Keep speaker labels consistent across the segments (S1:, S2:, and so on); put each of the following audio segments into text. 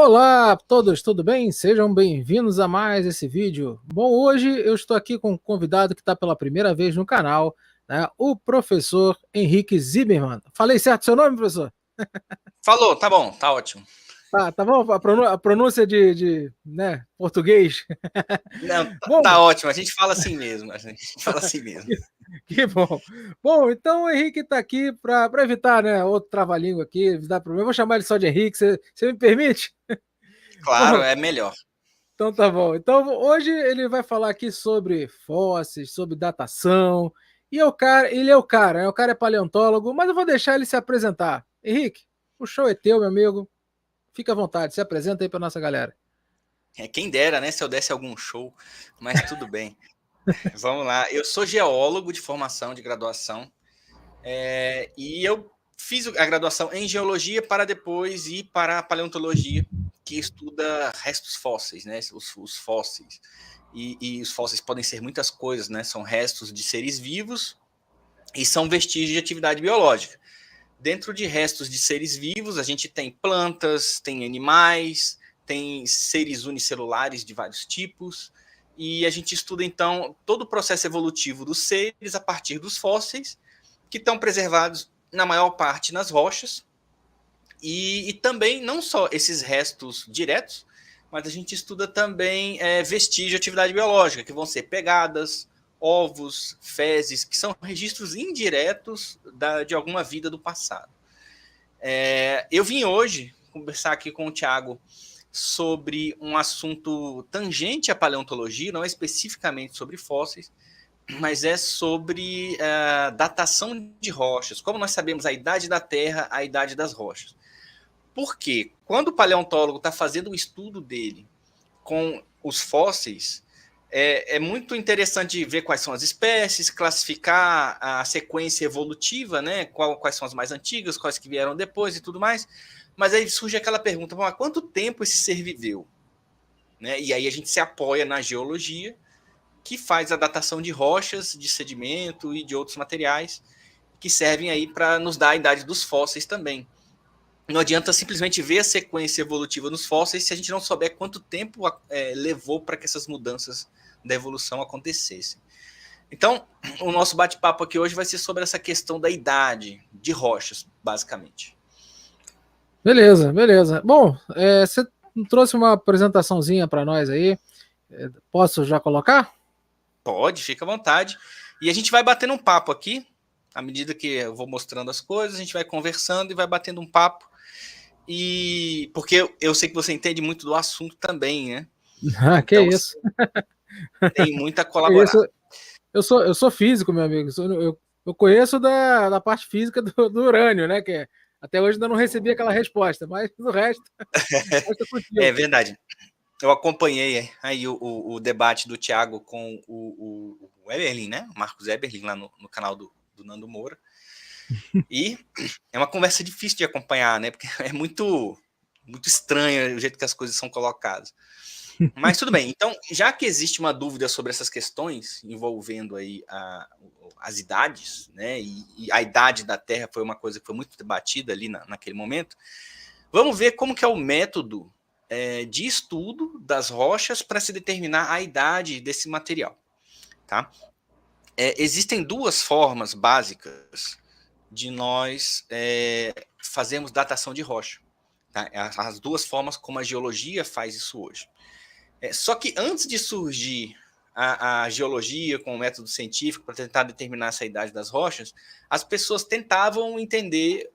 S1: Olá a todos, tudo bem? Sejam bem-vindos a mais esse vídeo. Bom, hoje eu estou aqui com um convidado que está pela primeira vez no canal, né? O professor Henrique Zimmermann. Falei certo seu nome, professor?
S2: Falou, tá bom, tá ótimo.
S1: Tá bom? A pronúncia de né, português?
S2: Não,
S1: Bom,
S2: tá ótimo, a gente fala assim mesmo, a gente fala assim mesmo.
S1: que bom. Bom, então o Henrique está aqui para evitar, né, outro trava-língua aqui, evitar problema. Eu vou chamar ele só de Henrique, você me permite?
S2: Claro,
S1: Bom,
S2: é melhor.
S1: então tá bom. Então hoje ele vai falar aqui sobre fósseis, sobre datação. E ele é o cara é paleontólogo, mas eu vou deixar ele se apresentar. Henrique, o show é teu, meu amigo. Fica à vontade, se apresenta aí para nossa galera.
S2: É, quem dera, né, se eu desse algum show, mas tudo bem. Vamos lá, eu sou geólogo de formação, de graduação, e eu fiz a graduação em geologia para depois ir para a paleontologia, que estuda restos fósseis, né, os fósseis. E os fósseis podem ser muitas coisas, né, são restos de seres vivos e são vestígios de atividade biológica. Dentro de restos de seres vivos, a gente tem plantas, tem animais, tem seres unicelulares de vários tipos, e a gente estuda, então, todo o processo evolutivo dos seres a partir dos fósseis, que estão preservados, na maior parte, nas rochas, e também, não só esses restos diretos, mas a gente estuda também vestígios de atividade biológica, que vão ser pegadas, ovos, fezes, que são registros indiretos de alguma vida do passado. Eu vim hoje conversar aqui com o Thiago sobre um assunto tangente à paleontologia, não é especificamente sobre fósseis, mas é sobre datação de rochas. Como nós sabemos a idade da Terra, a idade das rochas. Por quê? Quando o paleontólogo está fazendo o estudo dele com os fósseis, é muito interessante ver quais são as espécies, classificar a sequência evolutiva, né? Quais são as mais antigas, quais que vieram depois e tudo mais. Mas aí surge aquela pergunta: bom, há quanto tempo esse ser viveu? Né? E aí a gente se apoia na geologia, que faz a datação de rochas, de sedimento e de outros materiais, que servem aí para nos dar a idade dos fósseis também. Não adianta simplesmente ver a sequência evolutiva nos fósseis se a gente não souber quanto tempo levou para que essas mudanças da evolução acontecessem. Então, o nosso bate-papo aqui hoje vai ser sobre essa questão da idade de rochas, basicamente.
S1: Beleza, beleza. Bom, você trouxe uma apresentaçãozinha para nós aí. Posso já colocar?
S2: Pode, fica à vontade. E a gente vai batendo um papo aqui, à medida que eu vou mostrando as coisas, a gente vai conversando e vai batendo um papo. E porque eu sei que você entende muito do assunto também, né?
S1: Ah, que
S2: Então
S1: isso.
S2: tem muito a
S1: Que
S2: colaborar.
S1: isso. Eu sou físico, meu amigo. Eu conheço da parte física do urânio, né? Até hoje ainda não recebi aquela resposta, mas do resto, é
S2: É
S1: contigo.
S2: verdade. Eu acompanhei aí o debate do Thiago com o Eberlin, né? O Marcos Eberlin, lá no canal do Nando Moura. E é uma conversa difícil de acompanhar, né? Porque é muito estranho o jeito que as coisas são colocadas. Mas tudo bem. Então, já que existe uma dúvida sobre essas questões envolvendo aí as idades, né? E a idade da Terra foi uma coisa que foi muito debatida ali naquele momento. Vamos ver como que é o método de estudo das rochas para se determinar a idade desse material. Tá? Existem duas formas básicas de nós fazermos datação de rocha. Tá? As duas formas como a geologia faz isso hoje. Só que antes de surgir a geologia com o método científico para tentar determinar essa idade das rochas, as pessoas tentavam entender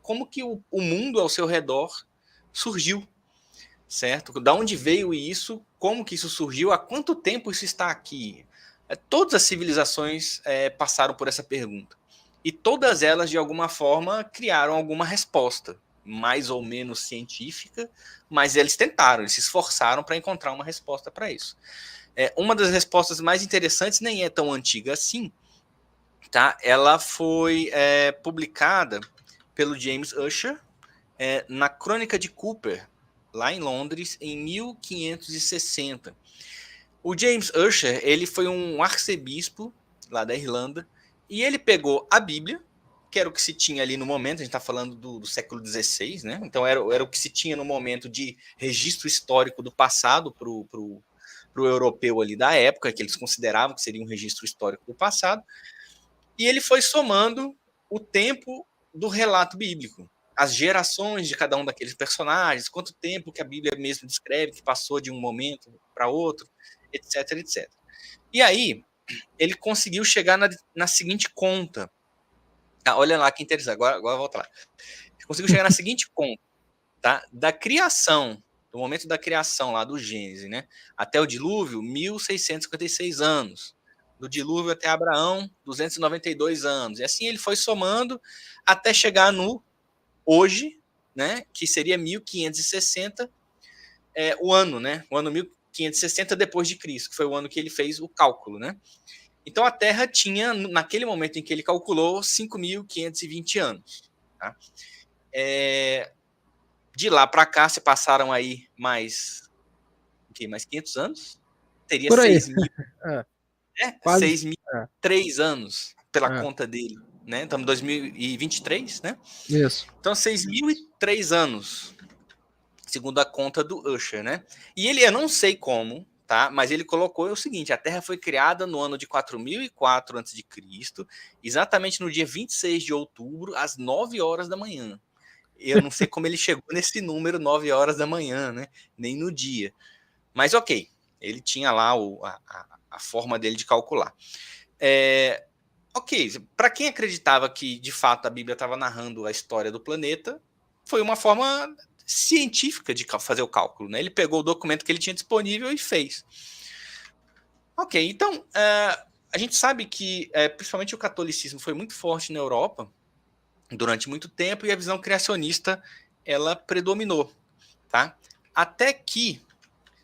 S2: como que o mundo ao seu redor surgiu, certo? Da onde veio isso, como que isso surgiu, há quanto tempo isso está aqui. Todas as civilizações passaram por essa pergunta. E todas elas, de alguma forma, criaram alguma resposta, mais ou menos científica, mas eles tentaram, eles se esforçaram para encontrar uma resposta para isso. Uma das respostas mais interessantes nem é tão antiga assim, tá? Ela foi publicada pelo James Ussher na Crônica de Cooper, lá em Londres, em 1560. O James Ussher, ele foi um arcebispo lá da Irlanda, e ele pegou a Bíblia, que era o que se tinha ali no momento, a gente está falando do século XVI, né? Então era o que se tinha no momento de registro histórico do passado para o europeu ali da época, que eles consideravam que seria um registro histórico do passado, e ele foi somando o tempo do relato bíblico, as gerações de cada um daqueles personagens, quanto tempo que a Bíblia mesmo descreve que passou de um momento para outro, etc, etc. E aí, ele conseguiu chegar na seguinte conta. Olha lá que interessante, agora volta lá. Ele conseguiu chegar na seguinte conta, tá? Da criação, do momento da criação lá do Gênesis, né? Até o dilúvio, 1656 anos. Do dilúvio até Abraão, 292 anos. E assim ele foi somando até chegar no hoje, né? Que seria 1560, o ano, né? O ano 1560 depois de Cristo, que foi o ano que ele fez o cálculo, né? Então a Terra tinha, naquele momento em que ele calculou, 5.520 anos. Tá? De lá para cá se passaram aí mais 500 anos? Teria
S1: Por aí.
S2: 6.000,
S1: É,
S2: né?
S1: quase. É,
S2: 6.003 anos pela
S1: é,
S2: conta dele, né? Estamos em 2023, né?
S1: isso.
S2: Então 6.003 anos, segundo a conta do Usher, né? E ele, eu não sei como, tá? Mas ele colocou o seguinte: a Terra foi criada no ano de 4004 a.C., exatamente no dia 26 de outubro, às 9 horas da manhã. Eu não sei como ele chegou nesse número 9 horas da manhã, né? Nem no dia. Mas ok, ele tinha lá a forma dele de calcular. Ok, para quem acreditava que de fato a Bíblia estava narrando a história do planeta, foi uma forma científica de fazer o cálculo, né? Ele pegou o documento que ele tinha disponível e fez. Ok, então a gente sabe que principalmente o catolicismo foi muito forte na Europa durante muito tempo e a visão criacionista ela predominou, tá? Até que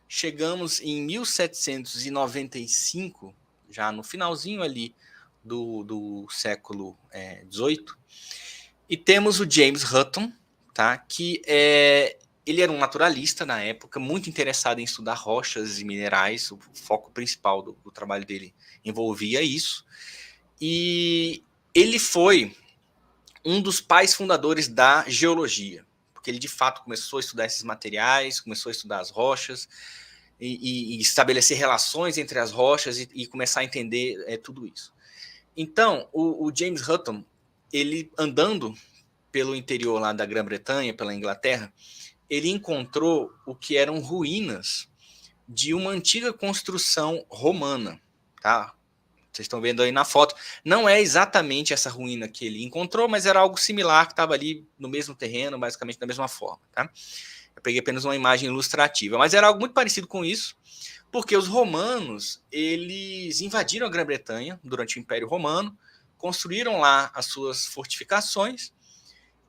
S2: chegamos em 1795, já no finalzinho ali do século XVIII, e temos o James Hutton, tá? Que ele era um naturalista na época, muito interessado em estudar rochas e minerais, o foco principal do trabalho dele envolvia isso, e ele foi um dos pais fundadores da geologia, porque ele de fato começou a estudar esses materiais, começou a estudar as rochas e estabelecer relações entre as rochas e começar a entender tudo isso. Então, o James Hutton, ele andando pelo interior lá da Grã-Bretanha, pela Inglaterra, ele encontrou o que eram ruínas de uma antiga construção romana, tá? Vocês estão vendo aí na foto. Não é exatamente essa ruína que ele encontrou, mas era algo similar que estava ali no mesmo terreno, basicamente da mesma forma. Tá? Eu peguei apenas uma imagem ilustrativa, mas era algo muito parecido com isso, porque os romanos eles invadiram a Grã-Bretanha durante o Império Romano, construíram lá as suas fortificações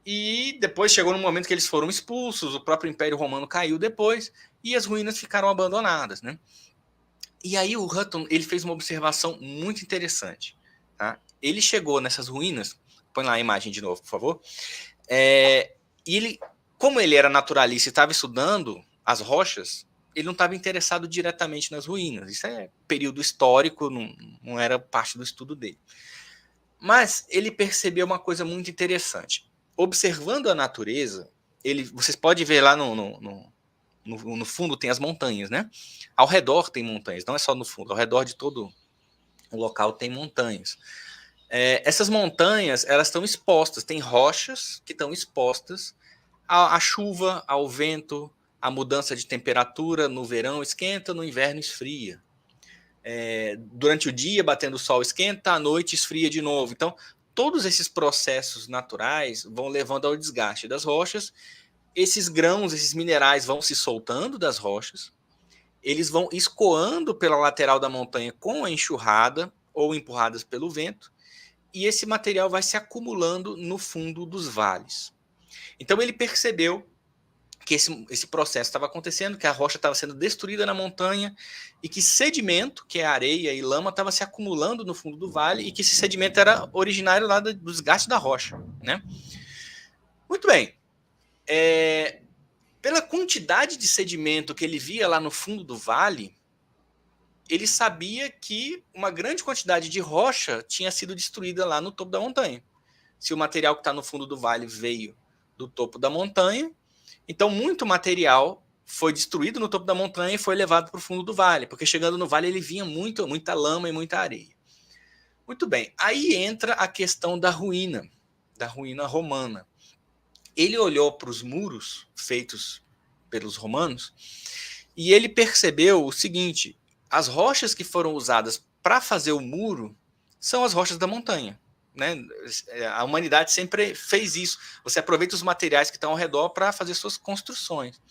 S2: e depois chegou no momento que eles foram expulsos, o próprio Império Romano caiu depois e as ruínas ficaram abandonadas, né? E aí o Hutton ele fez uma observação muito interessante. Tá? Ele chegou nessas ruínas, põe lá a imagem de novo, por favor. E ele, como ele era naturalista e estava estudando as rochas, ele não estava interessado diretamente nas ruínas. Isso é período histórico, não era parte do estudo dele. Mas ele percebeu uma coisa muito interessante. Observando a natureza, vocês podem ver lá no fundo tem as montanhas, né? Ao redor tem montanhas, não é só no fundo, ao redor de todo o local tem montanhas. Essas montanhas, elas estão expostas, tem rochas que estão expostas à chuva, ao vento, à mudança de temperatura, no verão esquenta, no inverno esfria. Durante o dia, batendo o sol esquenta, à noite esfria de novo. Então, todos esses processos naturais vão levando ao desgaste das rochas. Esses grãos, esses minerais vão se soltando das rochas, eles vão escoando pela lateral da montanha com a enxurrada ou empurradas pelo vento, e esse material vai se acumulando no fundo dos vales. Então ele percebeu que esse processo estava acontecendo, que a rocha estava sendo destruída na montanha e que sedimento, que é areia e lama, estava se acumulando no fundo do vale e que esse sedimento era originário lá do desgaste da rocha, né? Muito bem. Pela quantidade de sedimento que ele via lá no fundo do vale, ele sabia que uma grande quantidade de rocha tinha sido destruída lá no topo da montanha. se o material que está no fundo do vale veio do topo da montanha. Então, muito material foi destruído no topo da montanha e foi levado para o fundo do vale, porque chegando no vale ele vinha muita lama e muita areia. Muito bem, aí entra a questão da ruína romana. Ele olhou para os muros feitos pelos romanos e ele percebeu o seguinte: as rochas que foram usadas para fazer o muro são as rochas da montanha. Né? A humanidade sempre fez isso. Você aproveita os materiais que estão ao redor para fazer suas construções.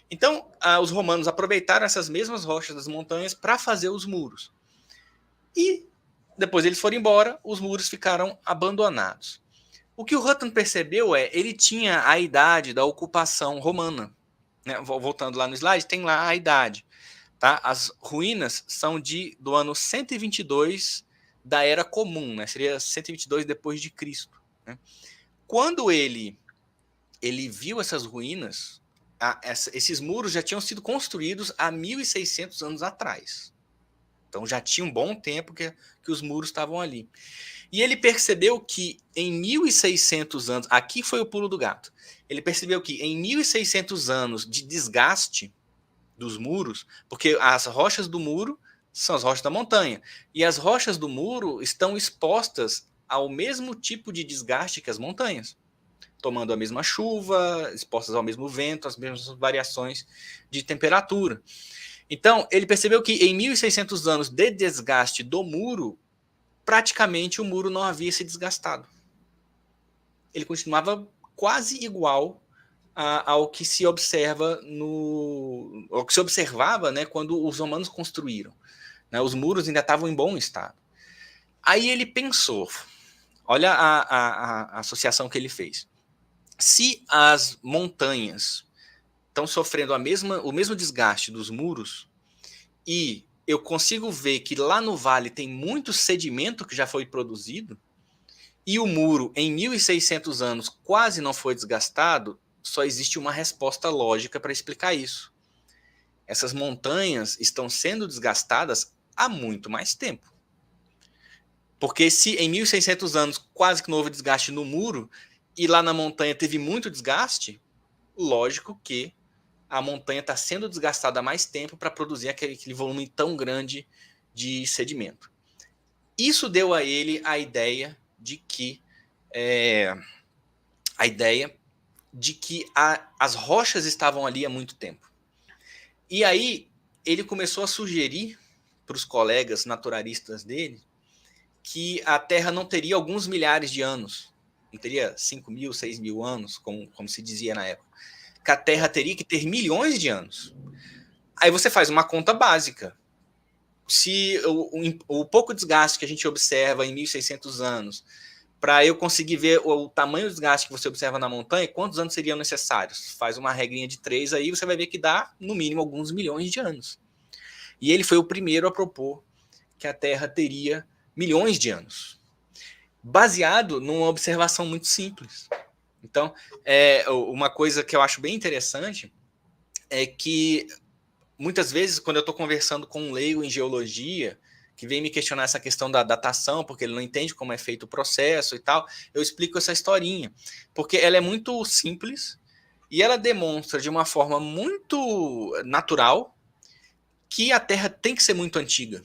S2: Então, os romanos aproveitaram essas mesmas rochas das montanhas para fazer os muros. E depois eles foram embora, os muros ficaram abandonados. O que o Hutton percebeu ele tinha a idade da ocupação romana. Né? Voltando lá no slide, tem lá a idade. Tá? As ruínas são do ano 122 da Era Comum, né? Seria 122 depois de Cristo. Né? Quando ele viu essas ruínas, esses muros já tinham sido construídos há 1.600 anos atrás. Então já tinha um bom tempo que os muros estavam ali. E ele percebeu que em 1.600 anos, aqui foi o pulo do gato, ele percebeu que em 1.600 anos de desgaste dos muros, porque as rochas do muro são as rochas da montanha, e as rochas do muro estão expostas ao mesmo tipo de desgaste que as montanhas, tomando a mesma chuva, expostas ao mesmo vento, as mesmas variações de temperatura. Então, ele percebeu que em 1.600 anos de desgaste do muro, praticamente o muro não havia se desgastado. Ele continuava quase igual ao que se observa ao que se observava, né, quando os romanos construíram. Né, os muros ainda estavam em bom estado. Aí ele pensou, olha a associação que ele fez. Se as montanhas estão sofrendo o mesmo desgaste dos muros, e eu consigo ver que lá no vale tem muito sedimento que já foi produzido, e o muro em 1.600 anos quase não foi desgastado, só existe uma resposta lógica para explicar isso. Essas montanhas estão sendo desgastadas há muito mais tempo. Porque se em 1.600 anos quase que não houve desgaste no muro, e lá na montanha teve muito desgaste, lógico que a montanha está sendo desgastada há mais tempo para produzir aquele volume tão grande de sedimento. Isso deu a ele a ideia de que as rochas estavam ali há muito tempo. E aí ele começou a sugerir para os colegas naturalistas dele que a Terra não teria alguns milhares de anos, não teria 5.000, 6.000 anos, como se dizia na época, que a Terra teria que ter milhões de anos. Aí você faz uma conta básica. Se o pouco desgaste que a gente observa em 1.600 anos, para eu conseguir ver o tamanho do desgaste que você observa na montanha, quantos anos seriam necessários? Faz uma regrinha de 3 aí, você vai ver que dá, no mínimo, alguns milhões de anos. E ele foi o primeiro a propor que a Terra teria milhões de anos, baseado numa observação muito simples. Então, uma coisa que eu acho bem interessante é que, muitas vezes, quando eu estou conversando com um leigo em geologia, que vem me questionar essa questão da datação, porque ele não entende como é feito o processo e tal, eu explico essa historinha, porque ela é muito simples e ela demonstra de uma forma muito natural que a Terra tem que ser muito antiga.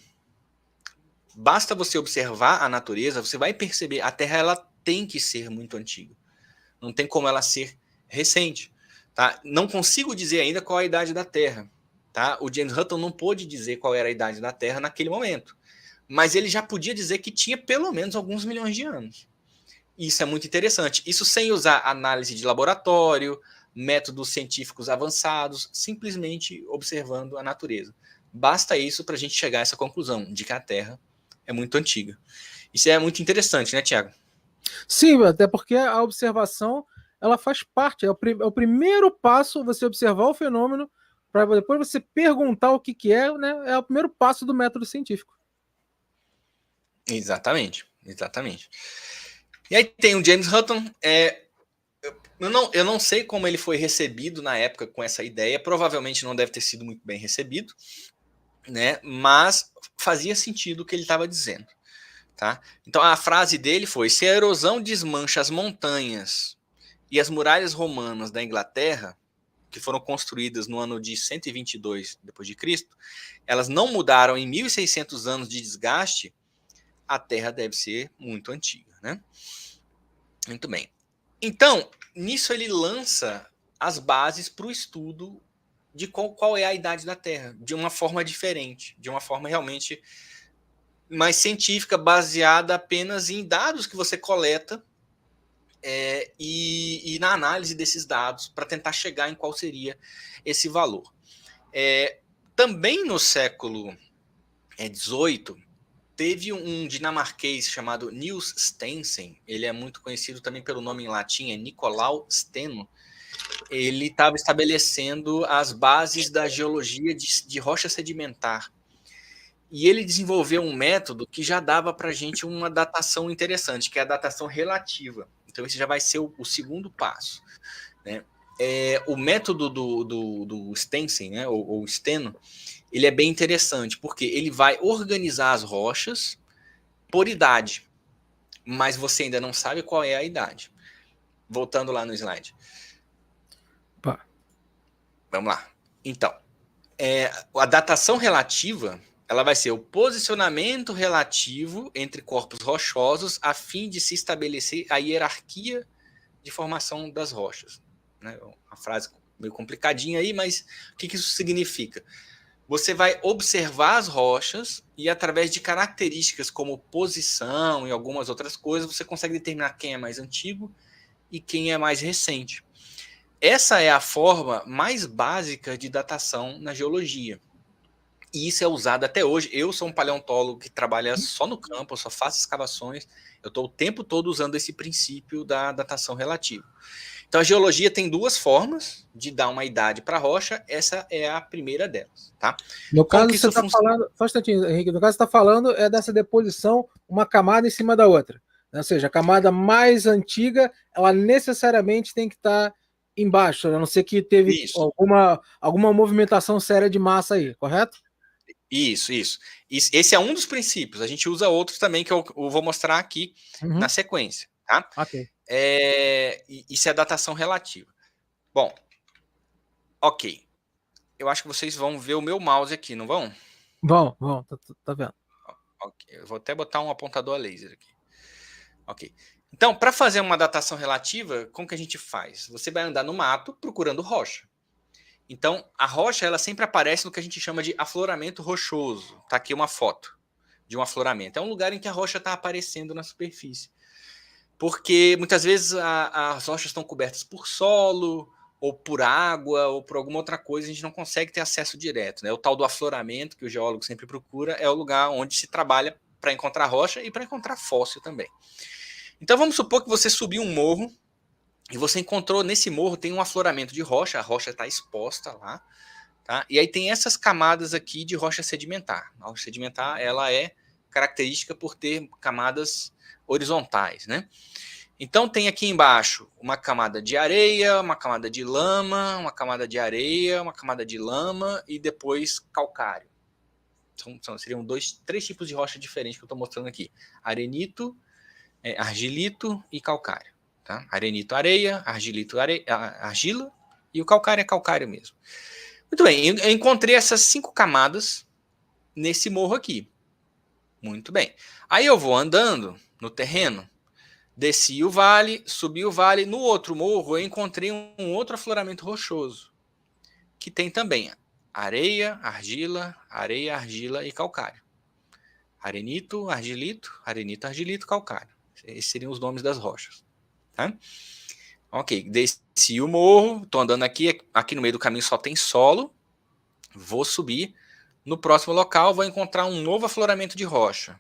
S2: Basta você observar a natureza, você vai perceber, a Terra ela tem que ser muito antiga. Não tem como ela ser recente. Tá? Não consigo dizer ainda qual é a idade da Terra. Tá? O James Hutton não pôde dizer qual era a idade da Terra naquele momento. Mas ele já podia dizer que tinha pelo menos alguns milhões de anos. E isso é muito interessante. Isso sem usar análise de laboratório, métodos científicos avançados, simplesmente observando a natureza. Basta isso para a gente chegar a essa conclusão de que a Terra é muito antiga. Isso é muito interessante, né, Tiago?
S1: Sim, até porque a observação ela faz parte, é o primeiro passo você observar o fenômeno para depois você perguntar o que é, né? É o primeiro passo do método científico.
S2: Exatamente. E aí tem o James Hutton. Eu não sei como ele foi recebido na época com essa ideia. Provavelmente não deve ter sido muito bem recebido, né? Mas fazia sentido o que ele estava dizendo. Tá? Então a frase dele foi: se a erosão desmancha as montanhas e as muralhas romanas da Inglaterra, que foram construídas no ano de 122 depois de Cristo, elas não mudaram em 1.600 anos de desgaste, a Terra deve ser muito antiga, né? Muito bem. Então, nisso ele lança as bases para o estudo de qual é a idade da Terra, de uma forma diferente, de uma forma realmente mais científica, baseada apenas em dados que você coleta e na análise desses dados para tentar chegar em qual seria esse valor. Também no século XVIII, teve um dinamarquês chamado Niels Stensen, ele é muito conhecido também pelo nome em latim, é Nicolau Steno. Ele estava estabelecendo as bases da geologia de rocha sedimentar. E ele desenvolveu um método que já dava para a gente uma datação interessante, que é a datação relativa. Então, esse já vai ser o segundo passo. Né? O método do Stensen, né, ou Steno, ele é bem interessante, porque ele vai organizar as rochas por idade, mas você ainda não sabe qual é a idade. Voltando lá no slide.
S1: Pá.
S2: Vamos lá. Então, a datação relativa, ela vai ser o posicionamento relativo entre corpos rochosos a fim de se estabelecer a hierarquia de formação das rochas. Né? Uma frase meio complicadinha aí, mas o que isso significa? Você vai observar as rochas e, através de características como posição e algumas outras coisas, você consegue determinar quem é mais antigo e quem é mais recente. Essa é a forma mais básica de datação na geologia. E isso é usado até hoje. Eu sou um paleontólogo que trabalha só no campo, eu só faço escavações. Eu estou o tempo todo usando esse princípio da datação relativa. Então, a geologia tem duas formas de dar uma idade para a rocha. Essa é a primeira delas. Tá?
S1: No
S2: Como
S1: caso,
S2: que
S1: você
S2: isso
S1: está
S2: funciona?
S1: falando, só um instantinho, Henrique, no caso, você está falando dessa deposição, uma camada em cima da outra. Ou seja, a camada mais antiga, ela necessariamente tem que estar embaixo, a não ser que teve
S2: Isso,
S1: alguma movimentação séria de massa aí, correto?
S2: isso. Esse é um dos princípios. A gente usa outros também que eu vou mostrar aqui na
S1: Uhum.
S2: sequência. Tá?
S1: Ok.
S2: Isso é datação relativa. Bom, ok. Eu acho que vocês vão ver o meu mouse aqui, não vão?
S1: Vão, tá vendo.
S2: Ok, eu vou até botar um apontador a laser aqui. Ok. Então, para fazer uma datação relativa, como que a gente faz? Você vai andar no mato procurando rocha. Então, a rocha ela sempre aparece no que a gente chama de afloramento rochoso. Tá aqui uma foto de um afloramento. É um lugar em que a rocha está aparecendo na superfície. Porque muitas vezes as rochas estão cobertas por solo, ou por água, ou por alguma outra coisa, a gente não consegue ter acesso direto. Né? O tal do afloramento, que o geólogo sempre procura, é o lugar onde se trabalha para encontrar rocha e para encontrar fóssil também. Então vamos supor que você subiu um morro e você encontrou nesse morro tem um afloramento de rocha, a rocha está exposta lá, tá? E aí tem essas camadas aqui de rocha sedimentar. A rocha sedimentar ela é característica por ter camadas horizontais, né? Então tem aqui embaixo uma camada de areia, uma camada de lama, uma camada de areia, uma camada de lama e depois calcário. Seriam três tipos de rocha diferentes que eu estou mostrando aqui: arenito, argilito e calcário. Tá? Arenito, areia, argilito, argila e o calcário é calcário mesmo. Muito bem, eu encontrei essas 5 camadas nesse morro aqui. Muito bem. Aí eu vou andando no terreno, desci o vale, subi o vale. No outro morro eu encontrei um outro afloramento rochoso, que tem também areia, argila e calcário. Arenito, argilito, calcário. Esses seriam os nomes das rochas. Tá? Ok, desci o morro, estou andando aqui no meio do caminho só tem solo, vou subir. No próximo local vou encontrar um novo afloramento de rocha.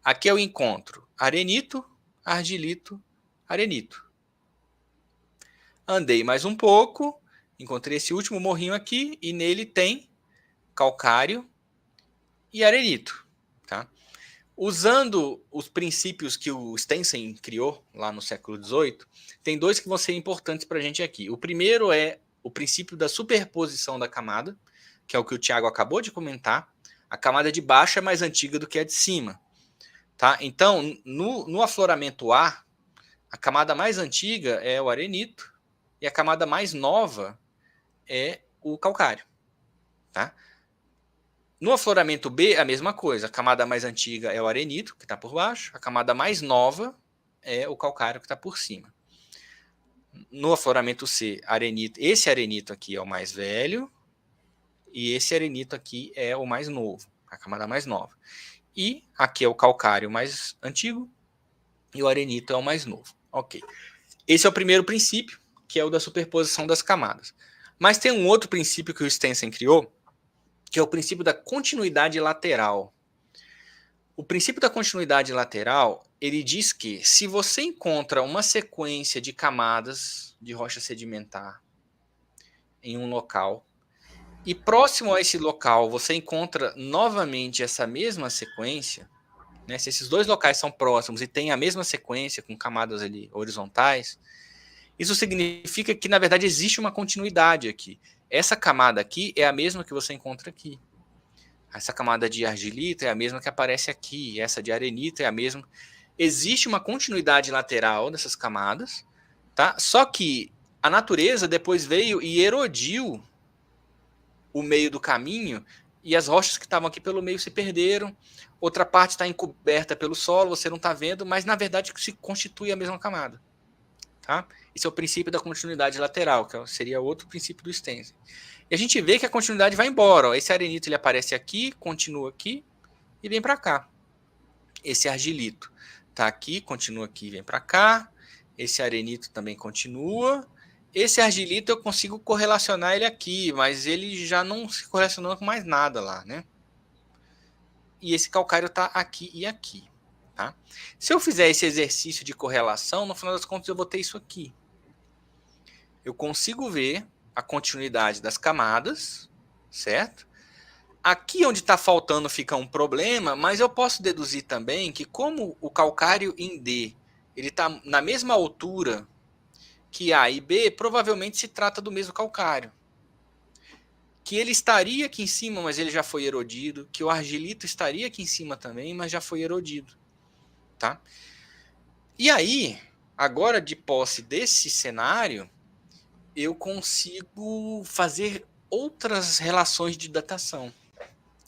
S2: Aqui eu encontro arenito, argilito, arenito. Andei mais um pouco, encontrei esse último morrinho aqui e nele tem calcário e arenito. Tá? Usando os princípios que o Stensen criou lá no século XVIII, tem 2 que vão ser importantes para a gente aqui. O primeiro é o princípio da superposição da camada, que é o que o Tiago acabou de comentar. A camada de baixo é mais antiga do que a de cima. Tá? Então, no afloramento A, a camada mais antiga é o arenito e a camada mais nova é o calcário. Tá? No afloramento B, a mesma coisa. A camada mais antiga é o arenito, que está por baixo. A camada mais nova é o calcário, que está por cima. No afloramento C, arenito, esse arenito aqui é o mais velho e esse arenito aqui é o mais novo, a camada mais nova. E aqui é o calcário mais antigo e o arenito é o mais novo. Ok. Esse é o primeiro princípio, que é o da superposição das camadas. Mas tem um outro princípio que o Stensen criou, que é o princípio da continuidade lateral. O princípio da continuidade lateral, ele diz que se você encontra uma sequência de camadas de rocha sedimentar em um local, e próximo a esse local você encontra novamente essa mesma sequência, né, se esses dois locais são próximos e têm a mesma sequência com camadas ali horizontais, isso significa que, na verdade, existe uma continuidade aqui. Essa camada aqui é a mesma que você encontra aqui. Essa camada de argilita é a mesma que aparece aqui. Essa de arenita é a mesma. Existe uma continuidade lateral dessas camadas, tá? Só que a natureza depois veio e erodiu o meio do caminho e as rochas que estavam aqui pelo meio se perderam. Outra parte está encoberta pelo solo, você não está vendo, mas na verdade se constitui a mesma camada. Tá? Esse é o princípio da continuidade lateral, que seria outro princípio do Stensen. E a gente vê que a continuidade vai embora. Ó. Esse arenito ele aparece aqui, continua aqui e vem para cá. Esse argilito está aqui, continua aqui e vem para cá. Esse arenito também continua. Esse argilito eu consigo correlacionar ele aqui, mas ele já não se correlacionou com mais nada lá, né? E esse calcário está aqui e aqui. Tá? Se eu fizer esse exercício de correlação, no final das contas eu vou ter isso aqui. Eu consigo ver a continuidade das camadas, certo? Aqui onde está faltando fica um problema, mas eu posso deduzir também que como o calcário em D ele está na mesma altura que A e B, provavelmente se trata do mesmo calcário. Que ele estaria aqui em cima, mas ele já foi erodido. Que o argilito estaria aqui em cima também, mas já foi erodido. Tá? E aí, agora de posse desse cenário, eu consigo fazer outras relações de datação.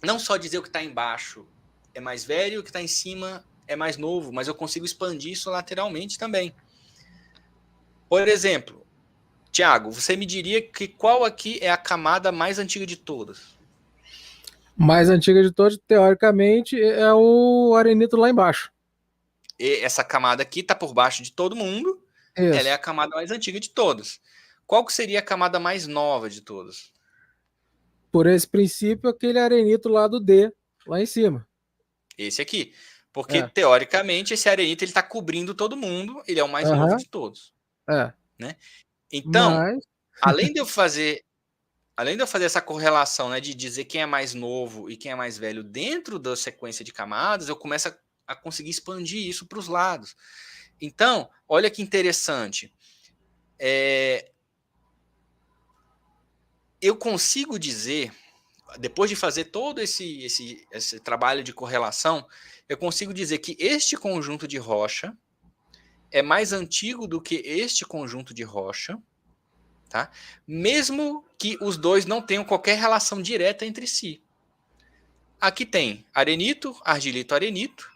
S2: Não só dizer o que está embaixo é mais velho, o que está em cima é mais novo, mas eu consigo expandir isso lateralmente também. Por exemplo, Tiago, você me diria que qual aqui é a camada mais antiga de todas?
S1: Mais antiga de todas, teoricamente, é o arenito lá embaixo.
S2: E essa camada aqui está por baixo de todo mundo.
S1: Isso.
S2: Ela é a camada mais antiga de todas. Qual que seria a camada mais nova de todas?
S1: Por esse princípio, aquele arenito lá do D, lá em cima.
S2: Esse aqui. Porque, teoricamente, esse arenito está cobrindo todo mundo. Ele é o mais novo de todos. Né? Então, além de eu fazer essa correlação, né, de dizer quem é mais novo e quem é mais velho dentro da sequência de camadas, eu começo a conseguir expandir isso para os lados. Então, olha que interessante. Eu consigo dizer, depois de fazer todo esse trabalho de correlação, eu consigo dizer que este conjunto de rocha é mais antigo do que este conjunto de rocha, tá? Mesmo que os dois não tenham qualquer relação direta entre si. Aqui tem arenito, argilito, arenito,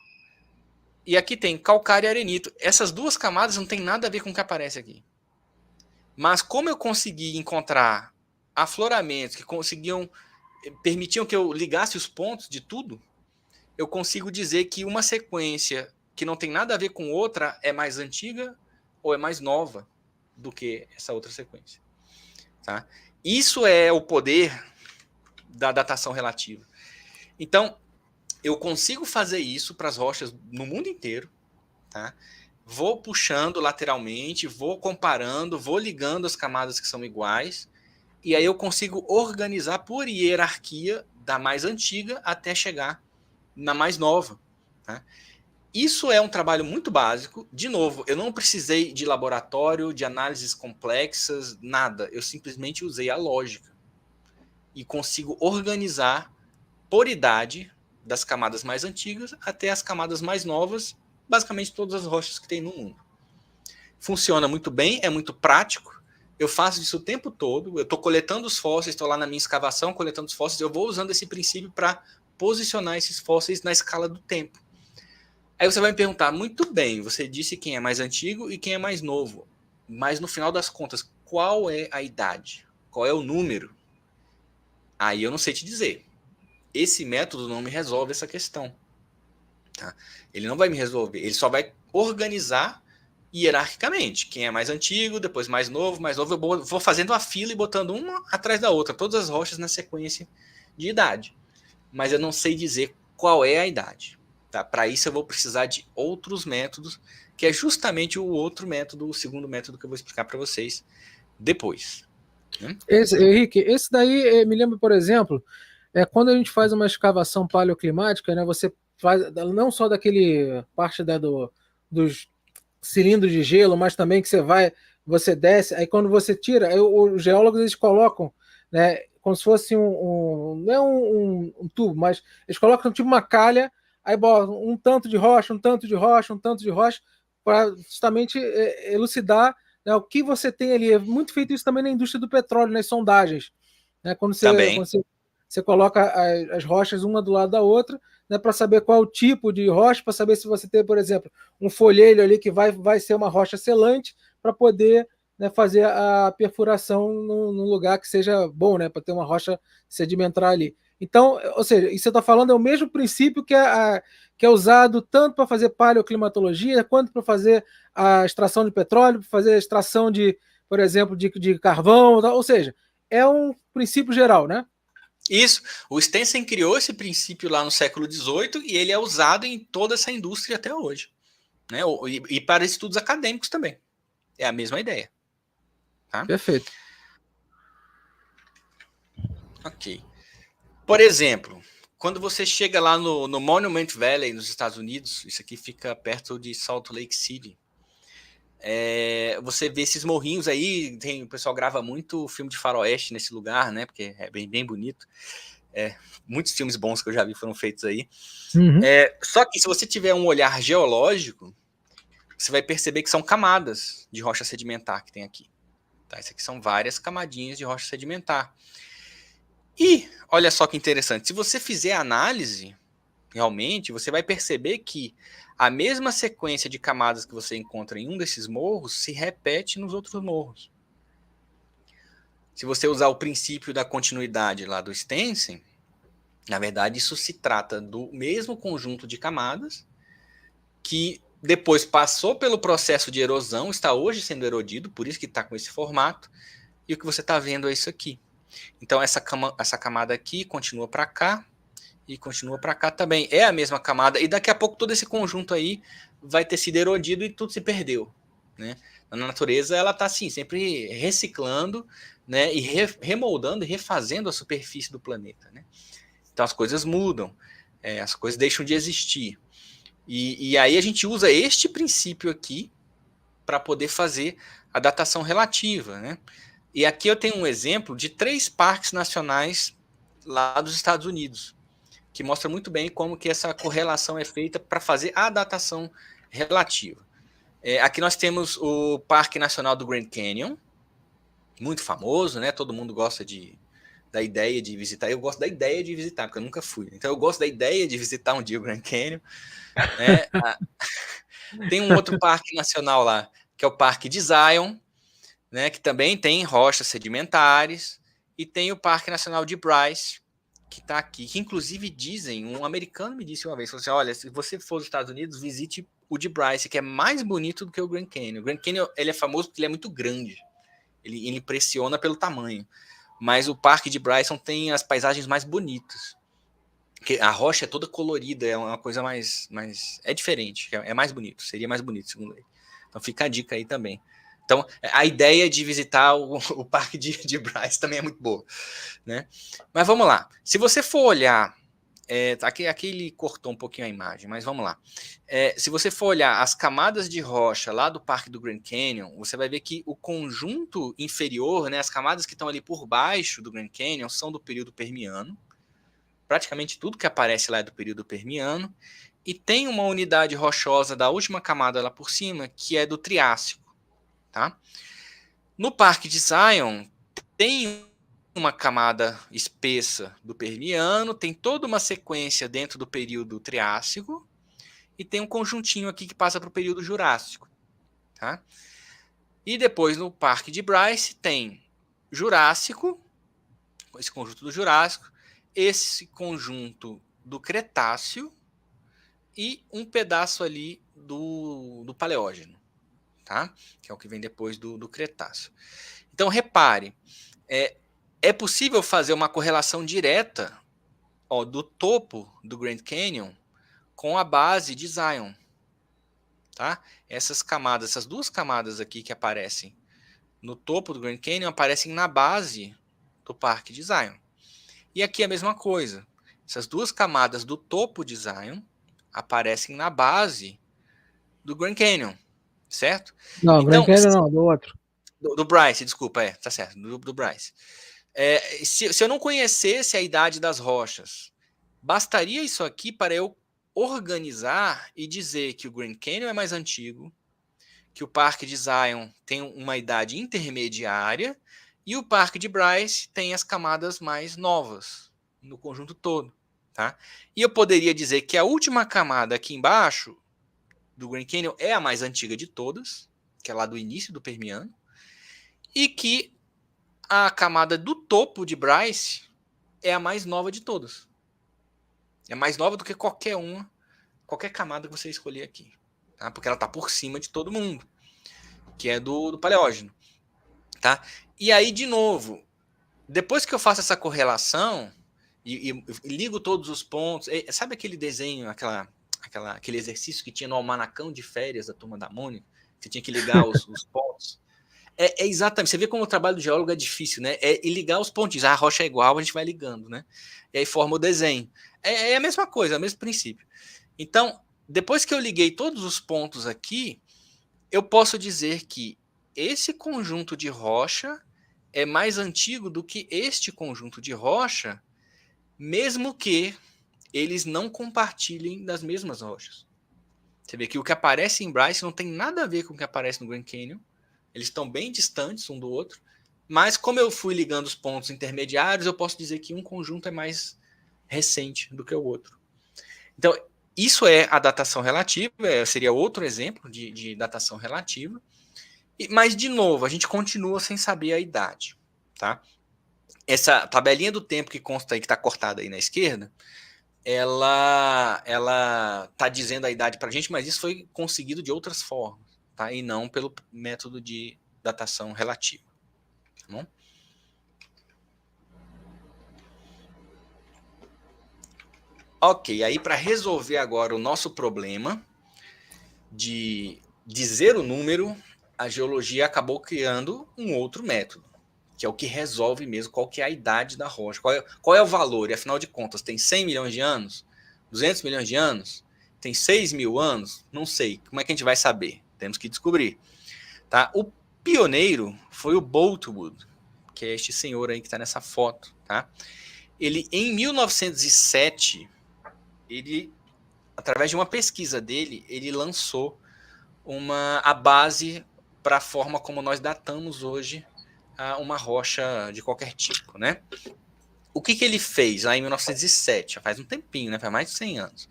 S2: e aqui tem calcário e arenito. Essas duas camadas não tem nada a ver com o que aparece aqui. Mas como eu consegui encontrar afloramentos que permitiam que eu ligasse os pontos de tudo, eu consigo dizer que uma sequência que não tem nada a ver com outra é mais antiga ou é mais nova do que essa outra sequência. Tá? Isso é o poder da datação relativa. Então, eu consigo fazer isso para as rochas no mundo inteiro. Tá? Vou puxando lateralmente, vou comparando, vou ligando as camadas que são iguais, e aí eu consigo organizar por hierarquia da mais antiga até chegar na mais nova. Tá? Isso é um trabalho muito básico. De novo, eu não precisei de laboratório, de análises complexas, nada. Eu simplesmente usei a lógica. E consigo organizar por idade das camadas mais antigas até as camadas mais novas, basicamente todas as rochas que tem no mundo. Funciona muito bem, é muito prático. Eu faço isso o tempo todo. Eu estou coletando os fósseis, estou lá na minha escavação coletando os fósseis. Eu vou usando esse princípio para posicionar esses fósseis na escala do tempo. Aí você vai me perguntar, muito bem, você disse quem é mais antigo e quem é mais novo. Mas no final das contas, qual é a idade? Qual é o número? Aí eu não sei te dizer. Esse método não me resolve essa questão. Tá? Ele não vai me resolver. Ele só vai organizar hierarquicamente. Quem é mais antigo, depois mais novo. Eu vou fazendo a fila e botando uma atrás da outra. Todas as rochas na sequência de idade. Mas eu não sei dizer qual é a idade. Tá? Para isso eu vou precisar de outros métodos, que é justamente o outro método, o segundo método que eu vou explicar para vocês depois.
S1: Henrique, esse daí me lembra, por exemplo, quando a gente faz uma escavação paleoclimática, né, você faz não só daquele parte dos cilindros de gelo, mas também que você desce, aí quando você tira, aí os geólogos eles colocam, né, como se fosse não é um tubo, mas eles colocam tipo uma calha, aí botam um tanto de rocha, um tanto de rocha, um tanto de rocha, para justamente elucidar, né, o que você tem ali. É muito feito isso também na indústria do petróleo, nas sondagens, né, você coloca as rochas uma do lado da outra, né, para saber qual é o tipo de rocha, para saber se você tem, por exemplo, um folheiro ali que vai ser uma rocha selante, para poder, né, fazer a perfuração num lugar que seja bom, né, para ter uma rocha sedimentar ali. Então, ou seja, isso que você está falando é o mesmo princípio que é usado tanto para fazer paleoclimatologia, quanto para fazer a extração de petróleo, para fazer a extração de, por exemplo, de carvão, ou seja, é um princípio geral, né?
S2: Isso. O Stensen criou esse princípio lá no século XVIII e ele é usado em toda essa indústria até hoje. Né? E para estudos acadêmicos também. É a mesma ideia. Tá?
S1: Perfeito.
S2: Ok. Por exemplo, quando você chega lá no Monument Valley, nos Estados Unidos, isso aqui fica perto de Salt Lake City, você vê esses morrinhos aí, o pessoal grava muito filme de faroeste nesse lugar, né? Porque é bem, bem bonito. Muitos filmes bons que eu já vi foram feitos aí.
S1: Uhum.
S2: Só que se você tiver um olhar geológico, você vai perceber que são camadas de rocha sedimentar que tem aqui. Tá? Isso aqui são várias camadinhas de rocha sedimentar. E, olha só que interessante, se você fizer análise, realmente, você vai perceber que a mesma sequência de camadas que você encontra em um desses morros se repete nos outros morros. Se você usar o princípio da continuidade lá do Stensen, na verdade isso se trata do mesmo conjunto de camadas que depois passou pelo processo de erosão, está hoje sendo erodido, por isso que está com esse formato, e o que você está vendo é isso aqui. Então essa camada aqui continua para cá, e continua para cá também. É a mesma camada, e daqui a pouco todo esse conjunto aí vai ter sido erodido e tudo se perdeu. Né? Na natureza ela está assim, sempre reciclando, né, e remoldando e refazendo a superfície do planeta. Né? Então as coisas mudam, as coisas deixam de existir. E aí a gente usa este princípio aqui para poder fazer a datação relativa. Né? E aqui eu tenho um exemplo de 3 parques nacionais lá dos Estados Unidos, que mostra muito bem como que essa correlação é feita para fazer a datação relativa. Aqui nós temos o Parque Nacional do Grand Canyon, muito famoso, né? Todo mundo gosta da ideia de visitar. Eu gosto da ideia de visitar, porque eu nunca fui. Então eu gosto da ideia de visitar um dia o Grand Canyon. Né? Tem um outro parque nacional lá, que é o Parque de Zion, né? Que também tem rochas sedimentares. E tem o Parque Nacional de Bryce, que está aqui, que inclusive dizem, um americano me disse uma vez, falou assim, olha, se você for aos Estados Unidos, visite o de Bryce, que é mais bonito do que o Grand Canyon. O Grand Canyon ele é famoso porque ele é muito grande, ele impressiona pelo tamanho, mas o Parque de Bryson tem as paisagens mais bonitas, porque a rocha é toda colorida, é uma coisa mais é diferente, é mais bonito, seria mais bonito, segundo ele. Então fica a dica aí também. Então, a ideia de visitar o parque de Bryce também é muito boa. Né? Mas vamos lá. Se você for olhar... aqui ele cortou um pouquinho a imagem, mas vamos lá. Se você for olhar as camadas de rocha lá do Parque do Grand Canyon, você vai ver que o conjunto inferior, né, as camadas que estão ali por baixo do Grand Canyon, são do período Permiano. praticamente tudo que aparece lá é do período Permiano, e tem uma unidade rochosa da última camada lá por cima, que é do Triássico. Tá? No Parque de Zion, tem uma camada espessa do Permiano, tem toda uma sequência dentro do período Triássico, e tem um conjuntinho aqui que passa para o período Jurássico. Tá? E depois no Parque de Bryce tem Jurássico, esse conjunto do Jurássico, esse conjunto do Cretáceo e um pedaço ali do Paleógeno, tá? Que é o que vem depois do Cretáceo. Então, repare, é possível fazer uma correlação direta do topo do Grand Canyon com a base de Zion. Tá? Essas camadas, essas duas camadas aqui que aparecem no topo do Grand Canyon aparecem na base do Parque de Zion. E aqui a mesma coisa. Essas duas camadas do topo de Zion aparecem na base do Grand Canyon, certo?
S1: Não, Grand
S2: Então,
S1: Canyon não, do outro.
S2: Do Bryce, desculpa, tá certo, do Bryce. Se eu não conhecesse a idade das rochas, bastaria isso aqui para eu organizar e dizer que o Grand Canyon é mais antigo, que o Parque de Zion tem uma idade intermediária e o Parque de Bryce tem as camadas mais novas no conjunto todo. Tá? E eu poderia dizer que a última camada aqui embaixo do Grand Canyon é a mais antiga de todas, que é lá do início do Permiano, e que a camada do topo de Bryce é a mais nova de todas. É mais nova do que qualquer camada que você escolher aqui. Tá? Porque ela está por cima de todo mundo, que é do Paleógeno. Tá? E aí, de novo, depois que eu faço essa correlação e ligo todos os pontos, sabe aquele desenho, aquele exercício que tinha no almanacão de férias da Turma da Mônica? Você tinha que ligar os pontos. É exatamente, você vê como o trabalho do geólogo é difícil, né? É ligar os pontinhos. A rocha é igual, a gente vai ligando, né? E aí forma o desenho. É a mesma coisa, é o mesmo princípio. Então, depois que eu liguei todos os pontos aqui, eu posso dizer que esse conjunto de rocha é mais antigo do que este conjunto de rocha, mesmo que eles não compartilhem das mesmas rochas. Você vê que o que aparece em Bryce não tem nada a ver com o que aparece no Grand Canyon. Eles estão bem distantes um do outro, mas como eu fui ligando os pontos intermediários, eu posso dizer que um conjunto é mais recente do que o outro. Então, isso é a datação relativa, seria outro exemplo de datação relativa. Mas, de novo, a gente continua sem saber a idade. Tá? Essa tabelinha do tempo que consta aí, que está cortada aí na esquerda, ela está dizendo a idade para a gente, mas isso foi conseguido de outras formas. Tá? E não pelo método de datação relativa. Tá bom? Ok, aí para resolver agora o nosso problema de dizer o número, a geologia acabou criando um outro método, que é o que resolve mesmo qual que é a idade da rocha, qual é o valor, e afinal de contas, tem 100 milhões de anos? 200 milhões de anos? Tem 6 mil anos? Não sei, como é que a gente vai saber? Temos que descobrir. Tá? O pioneiro foi o Boltwood, que é este senhor aí que está nessa foto. Tá? Ele, em 1907, através de uma pesquisa dele, ele lançou a base para a forma como nós datamos hoje uma rocha de qualquer tipo. Né? O que ele fez lá em 1907? Já faz um tempinho, né? Faz mais de 100 anos.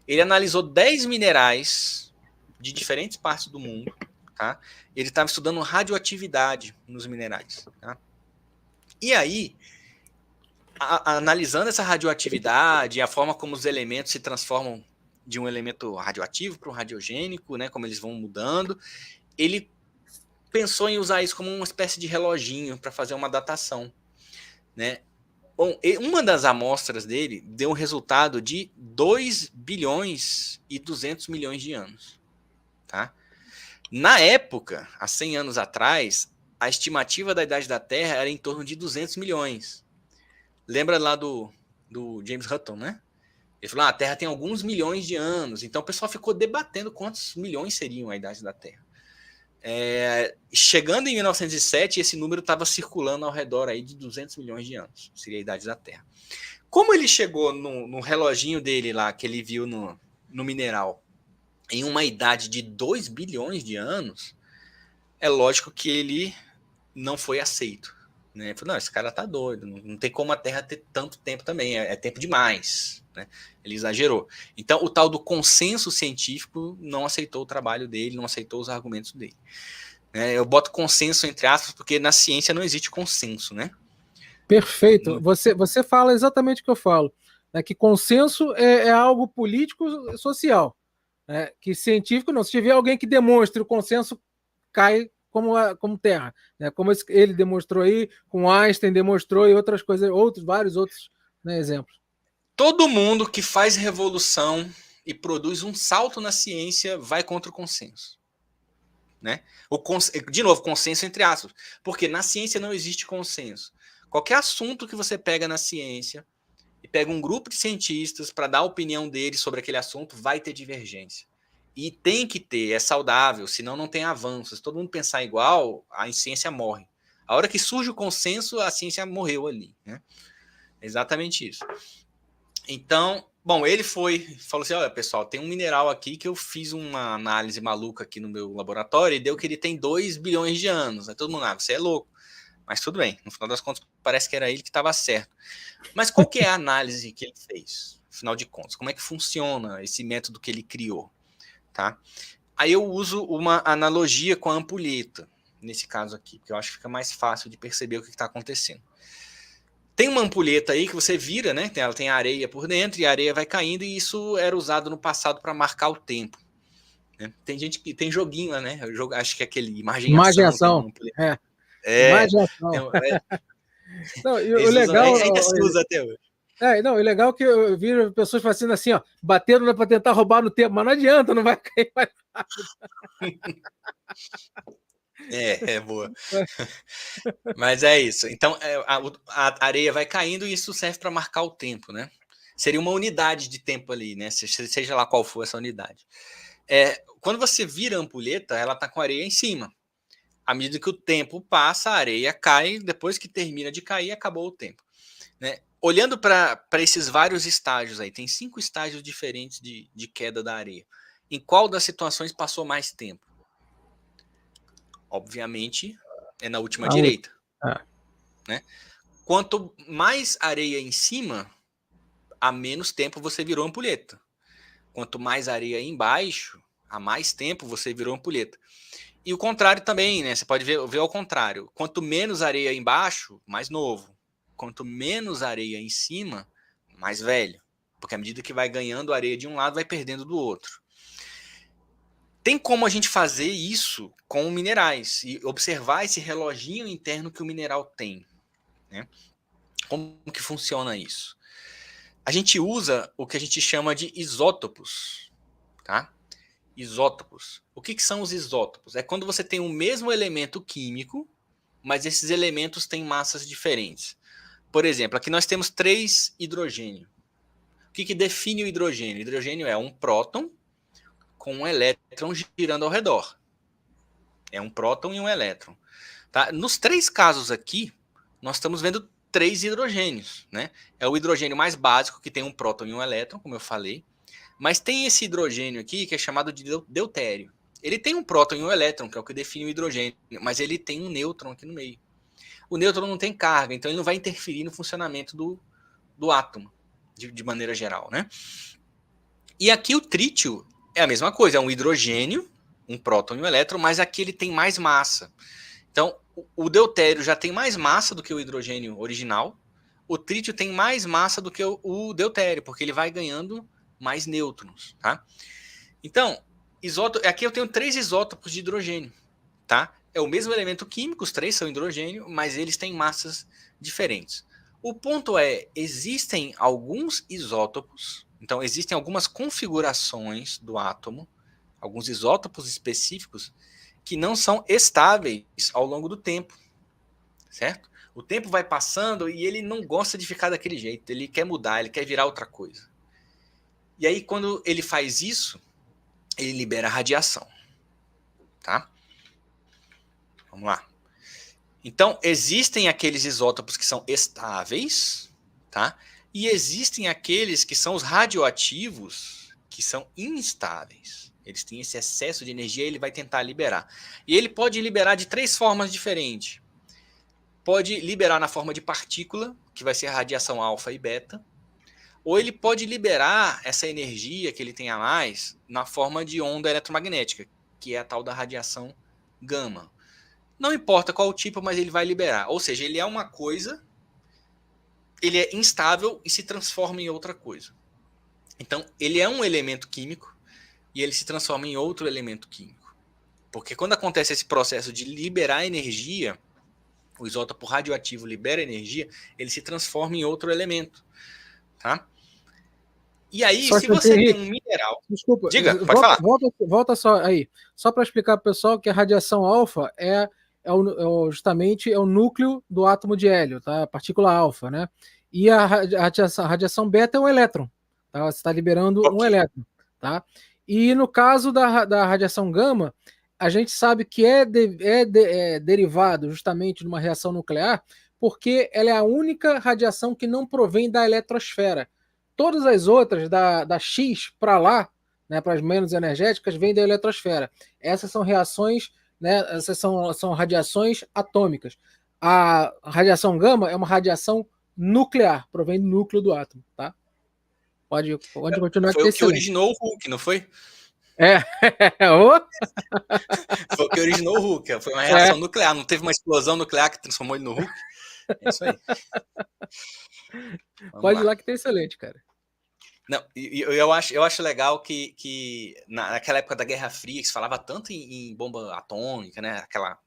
S2: Ele analisou 10 minerais de diferentes partes do mundo. Tá? Ele estava estudando radioatividade nos minerais. Tá? E aí, analisando essa radioatividade, a forma como os elementos se transformam de um elemento radioativo para um radiogênico, né, como eles vão mudando, ele pensou em usar isso como uma espécie de reloginho para fazer uma datação. Né? Bom, uma das amostras dele deu um resultado de 2 bilhões e 200 milhões de anos. Tá? Na época, há 100 anos atrás, a estimativa da idade da Terra era em torno de 200 milhões. Lembra lá do James Hutton, né? Ele falou, a Terra tem alguns milhões de anos. Então o pessoal ficou debatendo quantos milhões seriam a idade da Terra. Chegando em 1907, esse número estava circulando ao redor aí de 200 milhões de anos. Seria a idade da Terra. Como ele chegou no reloginho dele lá, que ele viu no mineral, em uma idade de 2 bilhões de anos, é lógico que ele não foi aceito. Né? Ele falou, não, esse cara tá doido, não tem como a Terra ter tanto tempo também, é tempo demais. Né? Ele exagerou. Então, o tal do consenso científico não aceitou o trabalho dele, não aceitou os argumentos dele. Eu boto consenso entre aspas, porque na ciência não existe consenso, né?
S1: Perfeito. Você fala exatamente o que eu falo. Né, que consenso é algo político-social. Né, que científico não. Se tiver alguém que demonstre o consenso, cai como terra. Né, como ele demonstrou aí, com Einstein demonstrou e outras coisas, vários outros, né, exemplos.
S2: Todo mundo que faz revolução e produz um salto na ciência vai contra o consenso. Né? De novo, consenso entre aspas. Porque na ciência não existe consenso. Qualquer assunto que você pega na ciência e pega um grupo de cientistas para dar a opinião deles sobre aquele assunto, vai ter divergência. E tem que ter, é saudável, senão não tem avanço. Se todo mundo pensar igual, a ciência morre. A hora que surge o consenso, a ciência morreu ali. Né? Exatamente isso. Então, bom, ele falou assim, olha pessoal, tem um mineral aqui que eu fiz uma análise maluca aqui no meu laboratório e deu que ele tem 2 bilhões de anos. Aí todo mundo, você é louco. Mas tudo bem, no final das contas parece que era ele que estava certo. Mas qual que é a análise que ele fez, afinal de contas? Como é que funciona esse método que ele criou? Tá? Aí eu uso uma analogia com a ampulheta, nesse caso aqui, porque eu acho que fica mais fácil de perceber o que está acontecendo. Tem uma ampulheta aí que você vira, né? Ela tem areia por dentro e a areia vai caindo, e isso era usado no passado para marcar o tempo. Né? Tem gente que tem joguinho, né? Acho que é aquele Imaginação. Tem uma ampulheta.
S1: Imaginação. Não, o legal.
S2: Ainda se usa até hoje.
S1: Não, o legal é que eu vi pessoas fazendo assim, ó, batendo para tentar roubar no tempo, mas não adianta, não vai cair mais rápido.
S2: Boa. Mas é isso. Então, a areia vai caindo e isso serve para marcar o tempo, né? Seria uma unidade de tempo ali, né? Seja lá qual for essa unidade. Quando você vira a ampulheta, ela está com a areia em cima. À medida que o tempo passa, a areia cai. Depois que termina de cair, acabou o tempo. Né? Olhando para esses vários estágios aí, tem 5 estágios diferentes de queda da areia. Em qual das situações passou mais tempo? Obviamente, é na última direita. Né? Quanto mais areia em cima, a menos tempo você virou ampulheta. Quanto mais areia embaixo, a mais tempo você virou ampulheta. E o contrário também, né? Você pode ver ao contrário. Quanto menos areia embaixo, mais novo. Quanto menos areia em cima, mais velho. Porque à medida que vai ganhando areia de um lado, vai perdendo do outro. Tem como a gente fazer isso com minerais e observar esse reloginho interno que o mineral tem. Né? Como que funciona isso? A gente usa o que a gente chama de isótopos. Tá? Isótopos. O que são os isótopos? É quando você tem o mesmo elemento químico, mas esses elementos têm massas diferentes. Por exemplo, aqui nós temos 3 hidrogênio. O que define o hidrogênio? O hidrogênio é um próton com um elétron girando ao redor. É um próton e um elétron. Tá? Nos 3 casos aqui, nós estamos vendo 3 hidrogênios. Né? É o hidrogênio mais básico, que tem um próton e um elétron, como eu falei. Mas tem esse hidrogênio aqui, que é chamado de deutério. Ele tem um próton e um elétron, que é o que define o hidrogênio, mas ele tem um nêutron aqui no meio. O nêutron não tem carga, então ele não vai interferir no funcionamento do átomo, de maneira geral. Né? E aqui o trítio é a mesma coisa, é um hidrogênio, um próton e um elétron, mas aqui ele tem mais massa. Então, o deutério já tem mais massa do que o hidrogênio original, o trítio tem mais massa do que o deutério, porque ele vai ganhando mais nêutrons, tá? Então, aqui eu tenho 3 isótopos de hidrogênio, tá? É o mesmo elemento químico, os 3 são hidrogênio, mas eles têm massas diferentes. O ponto é, existem alguns isótopos, então existem algumas configurações do átomo, alguns isótopos específicos, que não são estáveis ao longo do tempo, certo? O tempo vai passando e ele não gosta de ficar daquele jeito, ele quer mudar, ele quer virar outra coisa. E aí, quando ele faz isso, ele libera radiação. Tá? Vamos lá. Então, existem aqueles isótopos que são estáveis, tá? E existem aqueles que são os radioativos, que são instáveis. Eles têm esse excesso de energia e ele vai tentar liberar. E ele pode liberar de 3 formas diferentes. Pode liberar na forma de partícula, que vai ser a radiação alfa e beta. Ou ele pode liberar essa energia que ele tem a mais na forma de onda eletromagnética, que é a tal da radiação gama. Não importa qual o tipo, mas ele vai liberar. Ou seja, ele é uma coisa, ele é instável e se transforma em outra coisa. Então, ele é um elemento químico e ele se transforma em outro elemento químico. Porque quando acontece esse processo de liberar energia, o isótopo radioativo libera energia, ele se transforma em outro elemento. Tá? E aí,
S1: Só
S2: se você tem um mineral...
S1: Desculpa,
S2: Diga, pode falar.
S1: Volta só aí. Só para explicar para o pessoal que a radiação alfa justamente o núcleo do átomo de hélio, tá? A partícula alfa, né? E a radiação beta é um elétron, tá? Você está liberando um elétron, tá? E no caso da radiação gama, a gente sabe que é derivado justamente de uma reação nuclear, porque ela é a única radiação que não provém da eletrosfera. Todas as outras, da X para lá, né, para as menos energéticas, vêm da eletrosfera. Essas são reações, né, essas são radiações atômicas. A radiação gama é uma radiação nuclear, provém do núcleo do átomo. Tá? Pode continuar.
S2: Foi o que originou o Hulk, não foi?
S1: É.
S2: Foi o que originou o Hulk. Foi uma reação nuclear. Não teve uma explosão nuclear que transformou ele no Hulk? É isso aí.
S1: Pode ir lá que tá excelente, cara.
S2: Não, eu acho legal que naquela época da Guerra Fria, que se falava tanto em bomba atômica, né? Aquela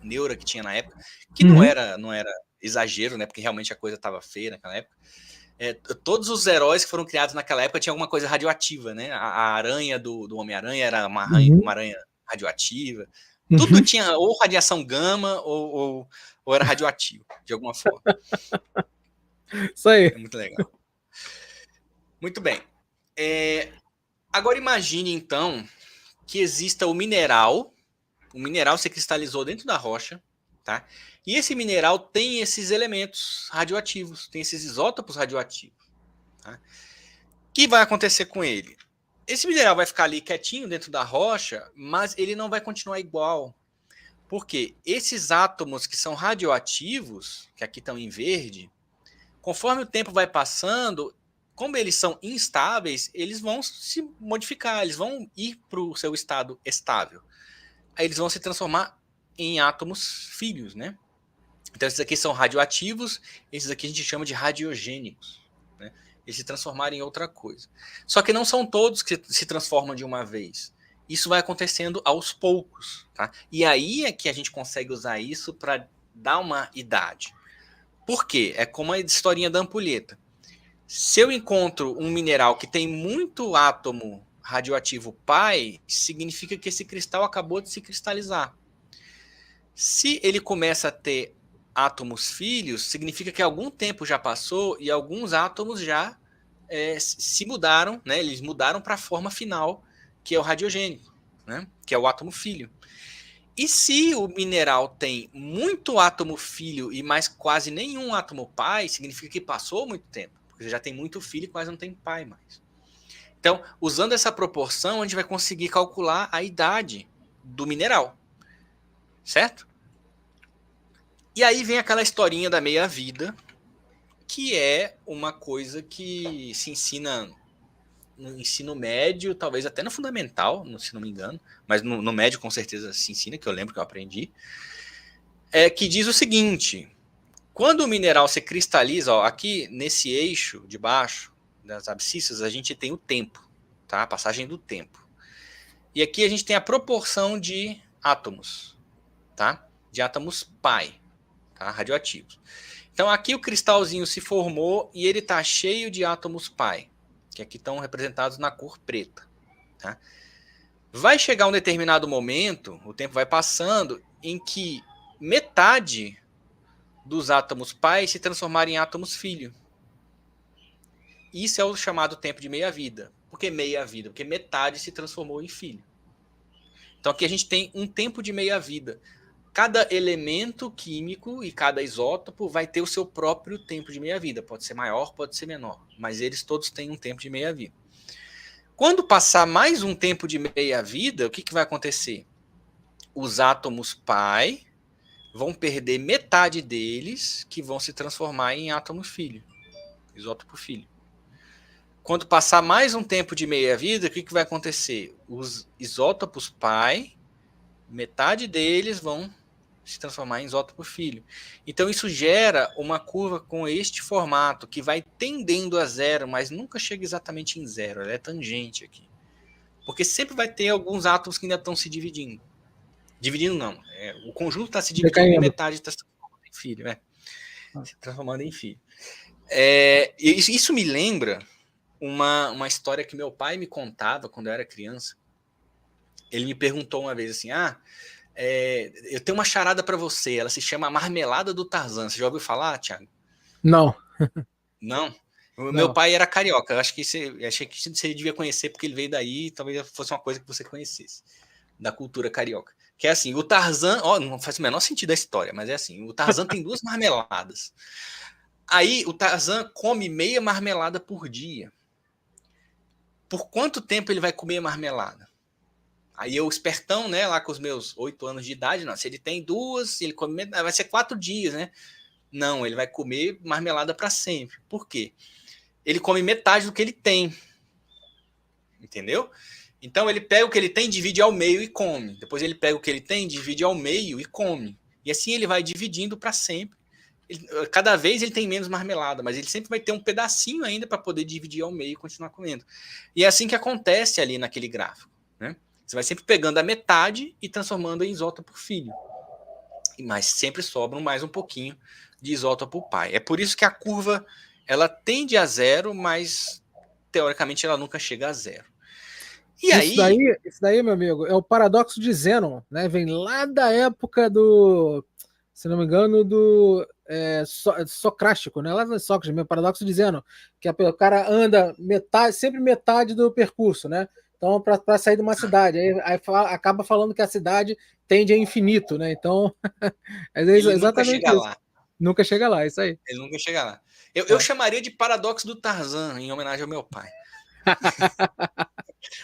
S2: neura que tinha na época, que não era exagero, né? Porque realmente a coisa estava feia naquela época. Todos os heróis que foram criados naquela época tinham alguma coisa radioativa, né? A aranha do Homem-Aranha era uma aranha radioativa. Tudo tinha ou radiação gama ou era radioativo, de alguma forma.
S1: Isso aí.
S2: É muito legal. Muito bem. Agora imagine, então, que exista o mineral se cristalizou dentro da rocha, tá? E esse mineral tem esses elementos radioativos, tem esses isótopos radioativos. Tá? O que vai acontecer com ele? Esse mineral vai ficar ali quietinho dentro da rocha, mas ele não vai continuar igual. Por quê? Esses átomos que são radioativos, que aqui estão em verde, conforme o tempo vai passando, como eles são instáveis, eles vão se modificar, eles vão ir para o seu estado estável. Aí eles vão se transformar em átomos filhos, né? Então esses aqui são radioativos, esses aqui a gente chama de radiogênicos, né? Eles se transformaram em outra coisa. Só que não são todos que se transformam de uma vez. Isso vai acontecendo aos poucos, tá? E aí é que a gente consegue usar isso para dar uma idade. Por quê? É como a historinha da ampulheta. Se eu encontro um mineral que tem muito átomo radioativo pai, significa que esse cristal acabou de se cristalizar. Se ele começa a ter átomos filhos, significa que algum tempo já passou e alguns átomos já se mudaram, né? Eles mudaram para a forma final, que é o radiogênico, né? Que é o átomo filho. E se o mineral tem muito átomo filho e mais quase nenhum átomo pai, significa que passou muito tempo, porque já tem muito filho e quase não tem pai mais. Então, usando essa proporção, a gente vai conseguir calcular a idade do mineral, certo? E aí vem aquela historinha da meia-vida, que é uma coisa que se ensina no ensino médio, talvez até no fundamental, se não me engano, mas no médio com certeza se ensina, que eu lembro que eu aprendi, que diz o seguinte: quando o mineral se cristaliza, ó, aqui nesse eixo de baixo das abscissas, a gente tem o tempo, tá? A passagem do tempo. E aqui a gente tem a proporção de átomos, tá? De átomos pi, tá? Radioativos. Então aqui o cristalzinho se formou e ele está cheio de átomos pi, que aqui estão representados na cor preta. Tá? Vai chegar um determinado momento, o tempo vai passando, em que metade dos átomos pi se transformarem em átomos filho. Isso é o chamado tempo de meia-vida. Por que meia-vida? Porque metade se transformou em filho. Então aqui a gente tem um tempo de meia-vida. cada elemento químico e cada isótopo vai ter o seu próprio tempo de meia-vida. Pode ser maior, pode ser menor, mas eles todos têm um tempo de meia-vida. Quando passar mais um tempo de meia-vida, o que vai acontecer? Os átomos pai vão perder metade deles, que vão se transformar em átomo filho, isótopo filho. Quando passar mais um tempo de meia-vida, o que vai acontecer? Os isótopos pai, metade deles vão se transformar em isótopo filho. Então isso gera uma curva com este formato, que vai tendendo a zero, mas nunca chega exatamente em zero, ela é tangente aqui. Porque sempre vai ter alguns átomos que ainda estão se dividindo. Dividindo não, o conjunto está se dividindo e metade está se transformando em filho. Se transformando em filho. Isso me lembra uma história que meu pai me contava quando eu era criança. Ele me perguntou uma vez assim, eu tenho uma charada para você, ela se chama Marmelada do Tarzan. Você já ouviu falar, Thiago?
S1: Não.
S2: Não? Meu pai era carioca, eu achei que você devia conhecer, porque ele veio daí, talvez fosse uma coisa que você conhecesse, da cultura carioca. Que é assim, o Tarzan, não faz o menor sentido a história, mas é assim, o Tarzan tem 2 marmeladas. Aí o Tarzan come meia marmelada por dia. Por quanto tempo ele vai comer marmelada? Aí eu, espertão, né, lá com os meus 8 anos de idade, não, se ele tem 2, ele come, vai ser 4 dias, né? Não, ele vai comer marmelada para sempre. Por quê? Ele come metade do que ele tem. Entendeu? Então ele pega o que ele tem, divide ao meio e come. Depois ele pega o que ele tem, divide ao meio e come. E assim ele vai dividindo para sempre. Cada vez ele tem menos marmelada, mas ele sempre vai ter um pedacinho ainda para poder dividir ao meio e continuar comendo. E é assim que acontece ali naquele gráfico, né? Você vai sempre pegando a metade e transformando em isótopo filho. Mas sempre sobra mais um pouquinho de isótopo pai. É por isso que a curva ela tende a zero, mas teoricamente ela nunca chega a zero. E
S1: isso daí, meu amigo, é o paradoxo de Zênon, né? Vem lá da época do, se não me engano, do socrático, né? Lá do Sócrates, meu paradoxo de Zênon, que o cara anda sempre metade do percurso, né? Então, para sair de uma cidade, aí acaba falando que a cidade tende a infinito, né? Então, é exatamente
S2: nunca chega
S1: isso.
S2: lá.
S1: Nunca chega lá, isso aí.
S2: Ele nunca chega lá. Eu chamaria de paradoxo do Tarzan, em homenagem ao meu pai.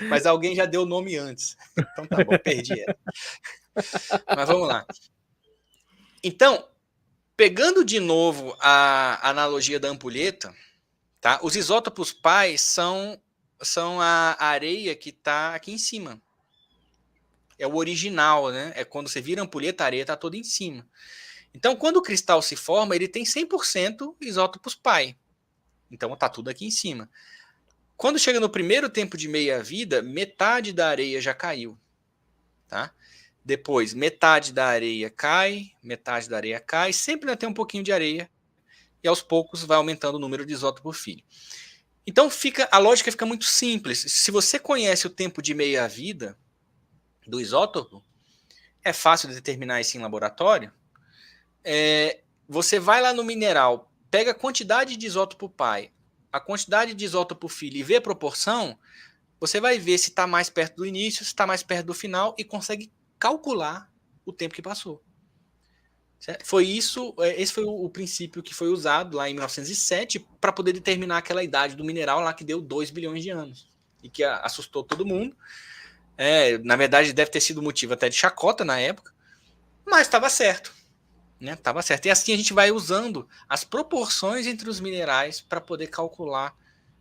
S2: Mas alguém já deu o nome antes. Então tá bom, perdi ela. Mas vamos lá. Então, pegando de novo a analogia da ampulheta, tá? Os isótopos pais são a areia que está aqui em cima. É o original, né? É quando você vira a ampulheta, a areia está toda em cima. Então, quando o cristal se forma, ele tem 100% isótopos pai. Então, está tudo aqui em cima. Quando chega no primeiro tempo de meia-vida, metade da areia já caiu. Tá? Depois, metade da areia cai, sempre ainda tem um pouquinho de areia, e aos poucos vai aumentando o número de isótopo filho. Então, a lógica fica muito simples. Se você conhece o tempo de meia-vida do isótopo, é fácil de determinar isso em laboratório. Você vai lá no mineral, pega a quantidade de isótopo pai, a quantidade de isótopo filho e vê a proporção, você vai ver se está mais perto do início, se está mais perto do final e consegue calcular o tempo que passou. Certo? Esse foi o princípio que foi usado lá em 1907 para poder determinar aquela idade do mineral lá que deu 2 bilhões de anos e que assustou todo mundo. Na verdade, deve ter sido motivo até de chacota na época, mas estava certo. Né? Tava certo. E assim a gente vai usando as proporções entre os minerais para poder calcular,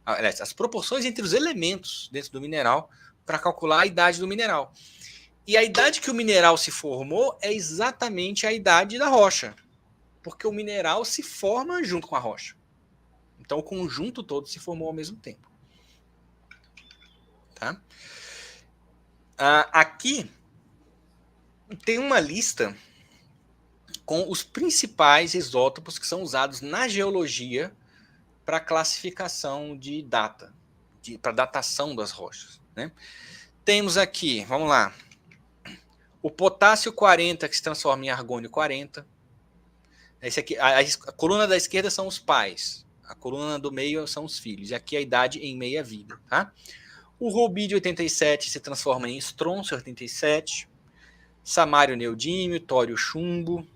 S2: as proporções entre os elementos dentro do mineral para calcular a idade do mineral. E a idade que o mineral se formou é exatamente a idade da rocha, porque o mineral se forma junto com a rocha. Então o conjunto todo se formou ao mesmo tempo. Tá? Aqui tem uma lista com os principais isótopos que são usados na geologia para classificação de data, para datação das rochas. Né? Temos aqui, vamos lá, o potássio 40, que se transforma em argônio 40. Esse aqui, a coluna da esquerda são os pais, a coluna do meio são os filhos, e aqui a idade em meia-vida. Tá? O rubídio 87 se transforma em estrôncio 87. samário, neodímio, tório, chumbo.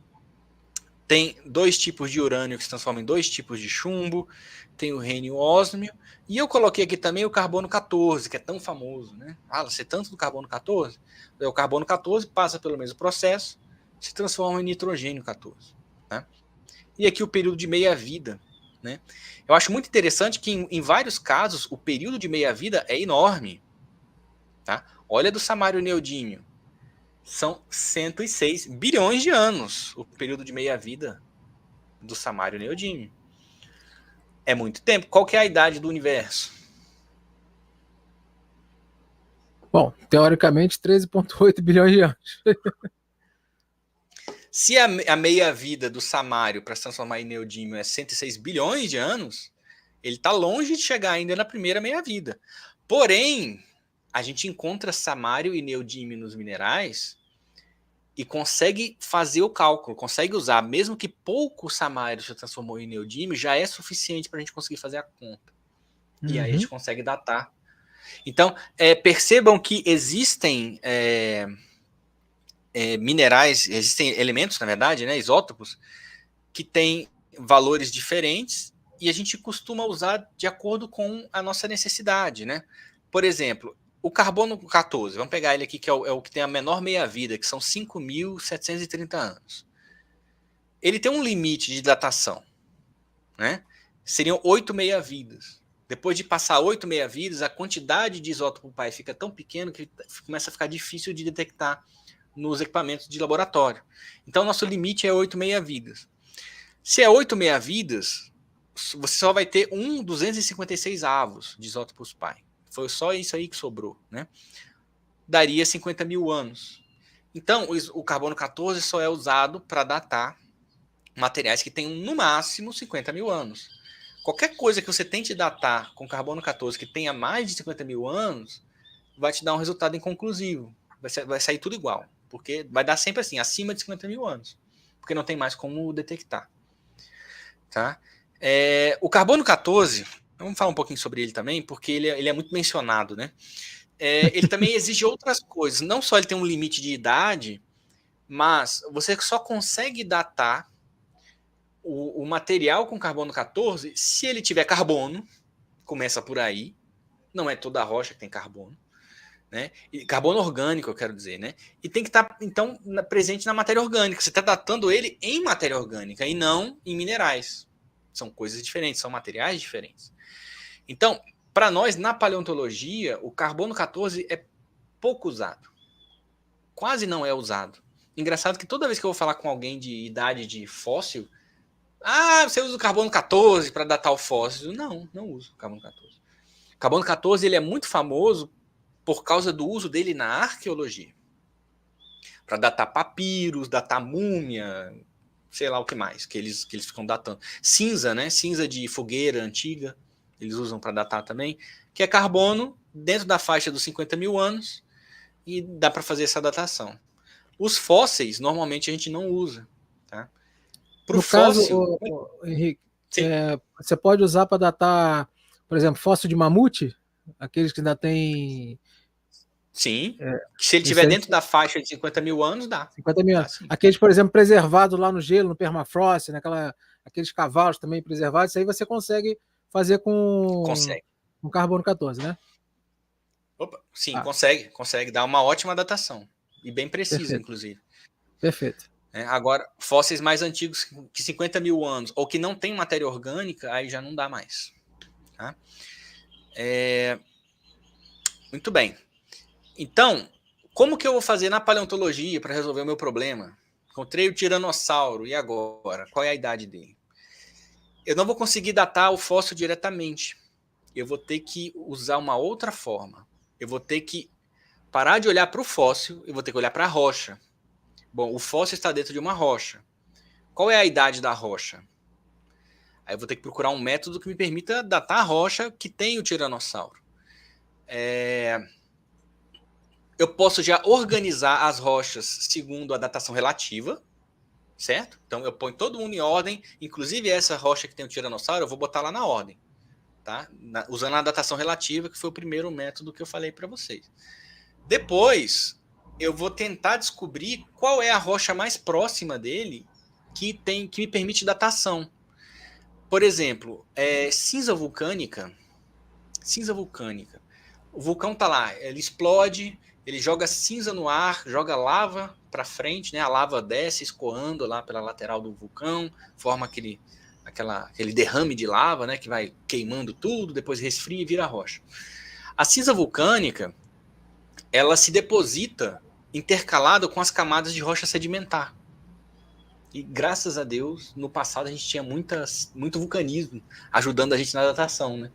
S2: Tem 2 tipos de urânio que se transformam em 2 tipos de chumbo. Tem o rênio ósmio. E eu coloquei aqui também o carbono 14, que é tão famoso, né? Fala-se tanto do carbono 14. O carbono 14 passa pelo mesmo processo, se transforma em nitrogênio 14. Né? E aqui o período de meia-vida. Né? Eu acho muito interessante que em vários casos o período de meia-vida é enorme. Tá? Olha do samário neodímio. São 106 bilhões de anos o período de meia-vida do samário neodímio. É muito tempo. Qual que é a idade do universo?
S1: Bom, teoricamente 13,8 bilhões de anos.
S2: Se a meia-vida do samário para se transformar em neodímio é 106 bilhões de anos, ele está longe de chegar ainda na primeira meia-vida. Porém, a gente encontra samário e neodímio nos minerais e consegue fazer o cálculo, consegue usar, mesmo que pouco samário se transformou em neodímio, já é suficiente para a gente conseguir fazer a conta. E aí a gente consegue datar. Então, percebam que existem minerais, existem elementos, na verdade, né, isótopos, que têm valores diferentes e a gente costuma usar de acordo com a nossa necessidade, né? Por exemplo, o carbono 14, vamos pegar ele aqui, que é o que tem a menor meia-vida, que são 5.730 anos. Ele tem um limite de datação, né? Seriam 8 meia-vidas. Depois de passar 8 meia-vidas, a quantidade de isótopo pai fica tão pequeno que começa a ficar difícil de detectar nos equipamentos de laboratório. Então, nosso limite é 8 meia-vidas. Se é 8 meia-vidas, você só vai ter 256 avos de isótopos pai. Foi só isso aí que sobrou, né? Daria 50 mil anos. Então, o carbono 14 só é usado para datar materiais que tenham, no máximo, 50 mil anos. Qualquer coisa que você tente datar com carbono 14 que tenha mais de 50 mil anos, vai te dar um resultado inconclusivo. Vai sair tudo igual. Porque vai dar sempre assim, acima de 50 mil anos. Porque não tem mais como detectar. Tá? O carbono 14, vamos falar um pouquinho sobre ele também, porque ele é muito mencionado, né? Ele também exige outras coisas. Não só ele tem um limite de idade, mas você só consegue datar o material com carbono 14 se ele tiver carbono, começa por aí, não é toda rocha que tem carbono, né? E carbono orgânico, eu quero dizer, né? E tem que estar, então, presente na matéria orgânica. Você está datando ele em matéria orgânica e não em minerais. São coisas diferentes, são materiais diferentes. Então, para nós, na paleontologia, o carbono 14 é pouco usado. Quase não é usado. Engraçado que toda vez que eu vou falar com alguém de idade de fóssil, você usa o carbono 14 para datar o fóssil. Não uso o carbono 14. O carbono 14 ele é muito famoso por causa do uso dele na arqueologia. Para datar papiros, datar múmia, sei lá o que mais, que eles ficam datando. Cinza, né? Cinza de fogueira antiga, eles usam para datar também, que é carbono dentro da faixa dos 50 mil anos e dá para fazer essa datação. Os fósseis, normalmente, a gente não usa. Tá?
S1: No
S2: fóssil,
S1: caso, Henrique, você pode usar para datar, por exemplo, fóssil de mamute, aqueles que ainda tem.
S2: Sim. Se ele estiver dentro da faixa de 50 mil anos, dá.
S1: 50 mil anos. Aqueles, por exemplo, preservados lá no gelo, no permafrost, aqueles cavalos também preservados, isso aí você consegue fazer com carbono 14, né?
S2: Opa, sim, consegue dar uma ótima datação. E bem precisa, inclusive.
S1: Perfeito.
S2: Agora, fósseis mais antigos que 50 mil anos, ou que não tem matéria orgânica, aí já não dá mais. Tá? Muito bem. Então, como que eu vou fazer na paleontologia para resolver o meu problema? Encontrei o tiranossauro, e agora? Qual é a idade dele? Eu não vou conseguir datar o fóssil diretamente. Eu vou ter que usar uma outra forma. Eu vou ter que parar de olhar para o fóssil e vou ter que olhar para a rocha. Bom, o fóssil está dentro de uma rocha. Qual é a idade da rocha? Aí eu vou ter que procurar um método que me permita datar a rocha que tem o tiranossauro. Eu posso já organizar as rochas segundo a datação relativa, certo? Então eu ponho todo mundo em ordem, inclusive essa rocha que tem o tiranossauro, eu vou botar lá na ordem, tá? Usando a datação relativa, que foi o primeiro método que eu falei para vocês. Depois, eu vou tentar descobrir qual é a rocha mais próxima dele que me permite datação. Por exemplo, cinza vulcânica. Cinza vulcânica. O vulcão tá lá, ele explode, ele joga cinza no ar, joga lava para frente, né? A lava desce escoando lá pela lateral do vulcão, forma aquele derrame de lava, né? Que vai queimando tudo, depois resfria e vira rocha. A cinza vulcânica, ela se deposita intercalada com as camadas de rocha sedimentar. E graças a Deus, no passado a gente tinha muito vulcanismo ajudando a gente na datação, né?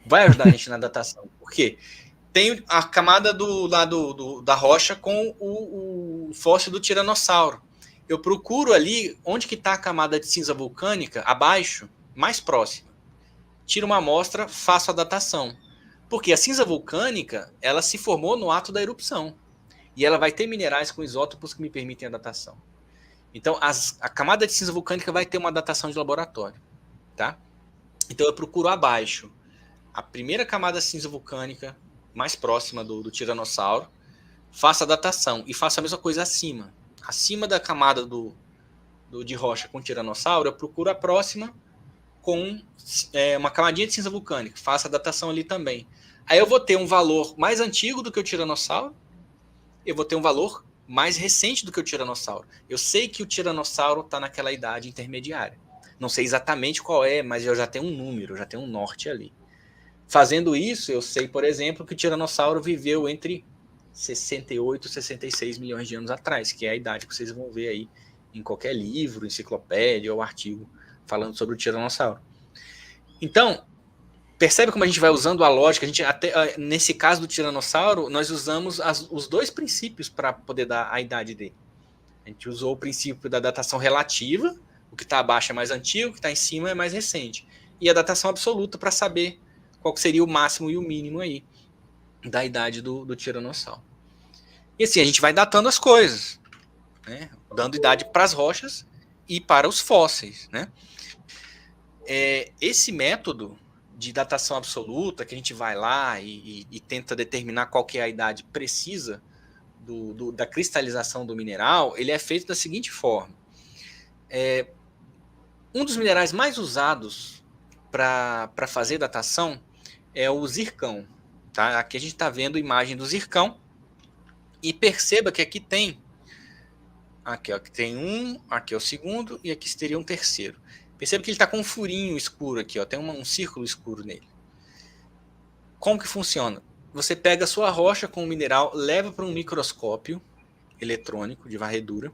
S2: Vai ajudar a gente na datação. Por quê? Tem a camada da rocha com o fóssil do tiranossauro. Eu procuro ali onde que está a camada de cinza vulcânica, abaixo, mais próxima. Tiro uma amostra, faço a datação. Porque a cinza vulcânica, ela se formou no ato da erupção. E ela vai ter minerais com isótopos que me permitem a datação. Então, a camada de cinza vulcânica vai ter uma datação de laboratório. Tá? Então, eu procuro abaixo a primeira camada cinza vulcânica, mais próxima do tiranossauro, faço a datação e faço a mesma coisa acima. Acima da camada de rocha com tiranossauro, eu procuro a próxima com uma camadinha de cinza vulcânica, faço a datação ali também. Aí eu vou ter um valor mais antigo do que o tiranossauro, eu vou ter um valor mais recente do que o tiranossauro. Eu sei que o tiranossauro está naquela idade intermediária. Não sei exatamente qual é, mas eu já tenho um número, eu já tenho um norte ali. Fazendo isso, eu sei, por exemplo, que o tiranossauro viveu entre 68 e 66 milhões de anos atrás, que é a idade que vocês vão ver aí em qualquer livro, enciclopédia ou artigo falando sobre o tiranossauro. Então, percebe como a gente vai usando a lógica? A gente até nesse caso do tiranossauro, nós usamos os dois princípios para poder dar a idade dele. A gente usou o princípio da datação relativa, o que está abaixo é mais antigo, o que está em cima é mais recente. E a datação absoluta para saber qual seria o máximo e o mínimo aí da idade do tiranossauro. E assim, a gente vai datando as coisas, né? Dando idade para as rochas e para os fósseis, né? Esse método de datação absoluta, que a gente vai lá e tenta determinar qual que é a idade precisa da cristalização do mineral, ele é feito da seguinte forma. Um dos minerais mais usados para fazer datação é o zircão. Tá? Aqui a gente está vendo a imagem do zircão e perceba que aqui tem um, aqui é o segundo e aqui seria um terceiro. Perceba que ele está com um furinho escuro aqui, ó, tem um círculo escuro nele. Como que funciona? Você pega a sua rocha com o mineral, leva para um microscópio eletrônico de varredura,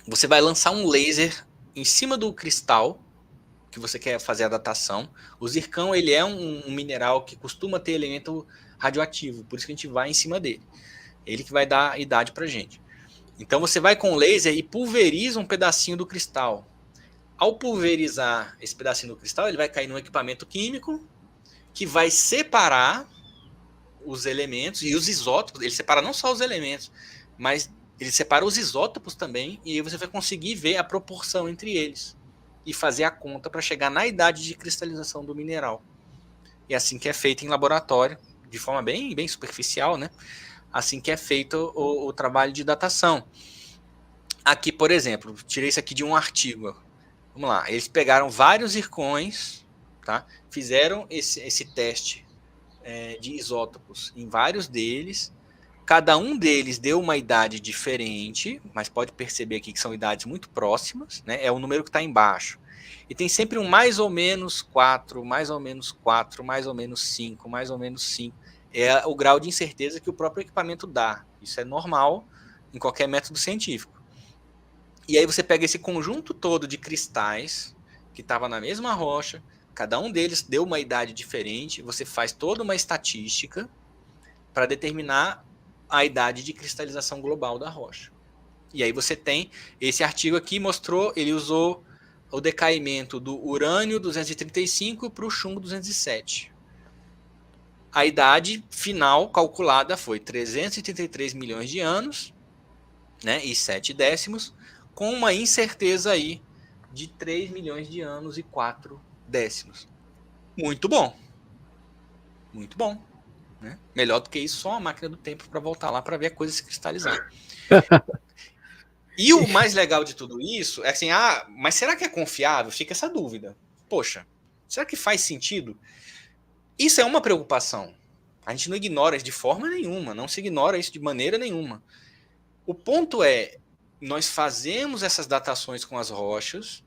S2: você vai lançar um laser em cima do cristal que você quer fazer a datação. O zircão, ele é um mineral que costuma ter elemento radioativo, por isso que a gente vai em cima dele. Ele que vai dar a idade pra gente. Então você vai com o laser e pulveriza um pedacinho do cristal. Ao pulverizar esse pedacinho do cristal, ele vai cair num equipamento químico que vai separar os elementos e os isótopos. Ele separa não só os elementos, mas ele separa os isótopos também, e aí você vai conseguir ver a proporção entre eles e fazer a conta para chegar na idade de cristalização do mineral. E assim que é feito em laboratório, de forma bem superficial, né? Assim que é feito o trabalho de datação. Aqui, por exemplo, tirei isso aqui de um artigo. Vamos lá, eles pegaram vários zircões, tá? Fizeram esse teste de isótopos em vários deles. Cada um deles deu uma idade diferente, mas pode perceber aqui que são idades muito próximas, né? É o número que está embaixo. E tem sempre um mais ou menos 4, mais ou menos 4, mais ou menos 5, mais ou menos 5. É o grau de incerteza que o próprio equipamento dá. Isso é normal em qualquer método científico. E aí você pega esse conjunto todo de cristais que estava na mesma rocha, cada um deles deu uma idade diferente, você faz toda uma estatística para determinar a idade de cristalização global da rocha. E aí você tem, esse artigo aqui mostrou, ele usou o decaimento do urânio 235 para o chumbo 207. A idade final calculada foi 383 milhões de anos, né, e 7 décimos, com uma incerteza aí de 3 milhões de anos e 4 décimos. Muito bom. Muito bom. né? Melhor do que isso, só uma máquina do tempo para voltar lá para ver a coisa se cristalizar. E o mais legal de tudo isso é assim, mas será que é confiável? Fica essa dúvida. Poxa, será que faz sentido? Isso é uma preocupação. A gente não ignora isso de forma nenhuma, não se ignora isso de maneira nenhuma. O ponto é, nós fazemos essas datações com as rochas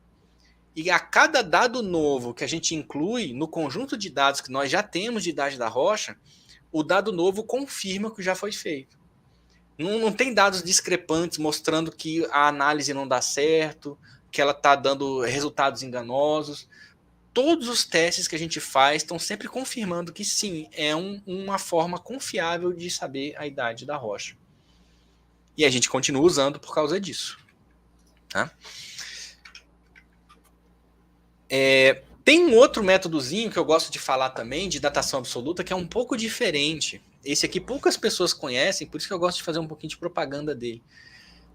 S2: e a cada dado novo que a gente inclui no conjunto de dados que nós já temos de idade da rocha, o dado novo confirma que já foi feito. Não tem dados discrepantes mostrando que a análise não dá certo, que ela está dando resultados enganosos. Todos os testes que a gente faz estão sempre confirmando que sim, é uma forma confiável de saber a idade da rocha. E a gente continua usando por causa disso. Tá? Tem um outro métodozinho que eu gosto de falar também, de datação absoluta, que é um pouco diferente. Esse aqui poucas pessoas conhecem, por isso que eu gosto de fazer um pouquinho de propaganda dele.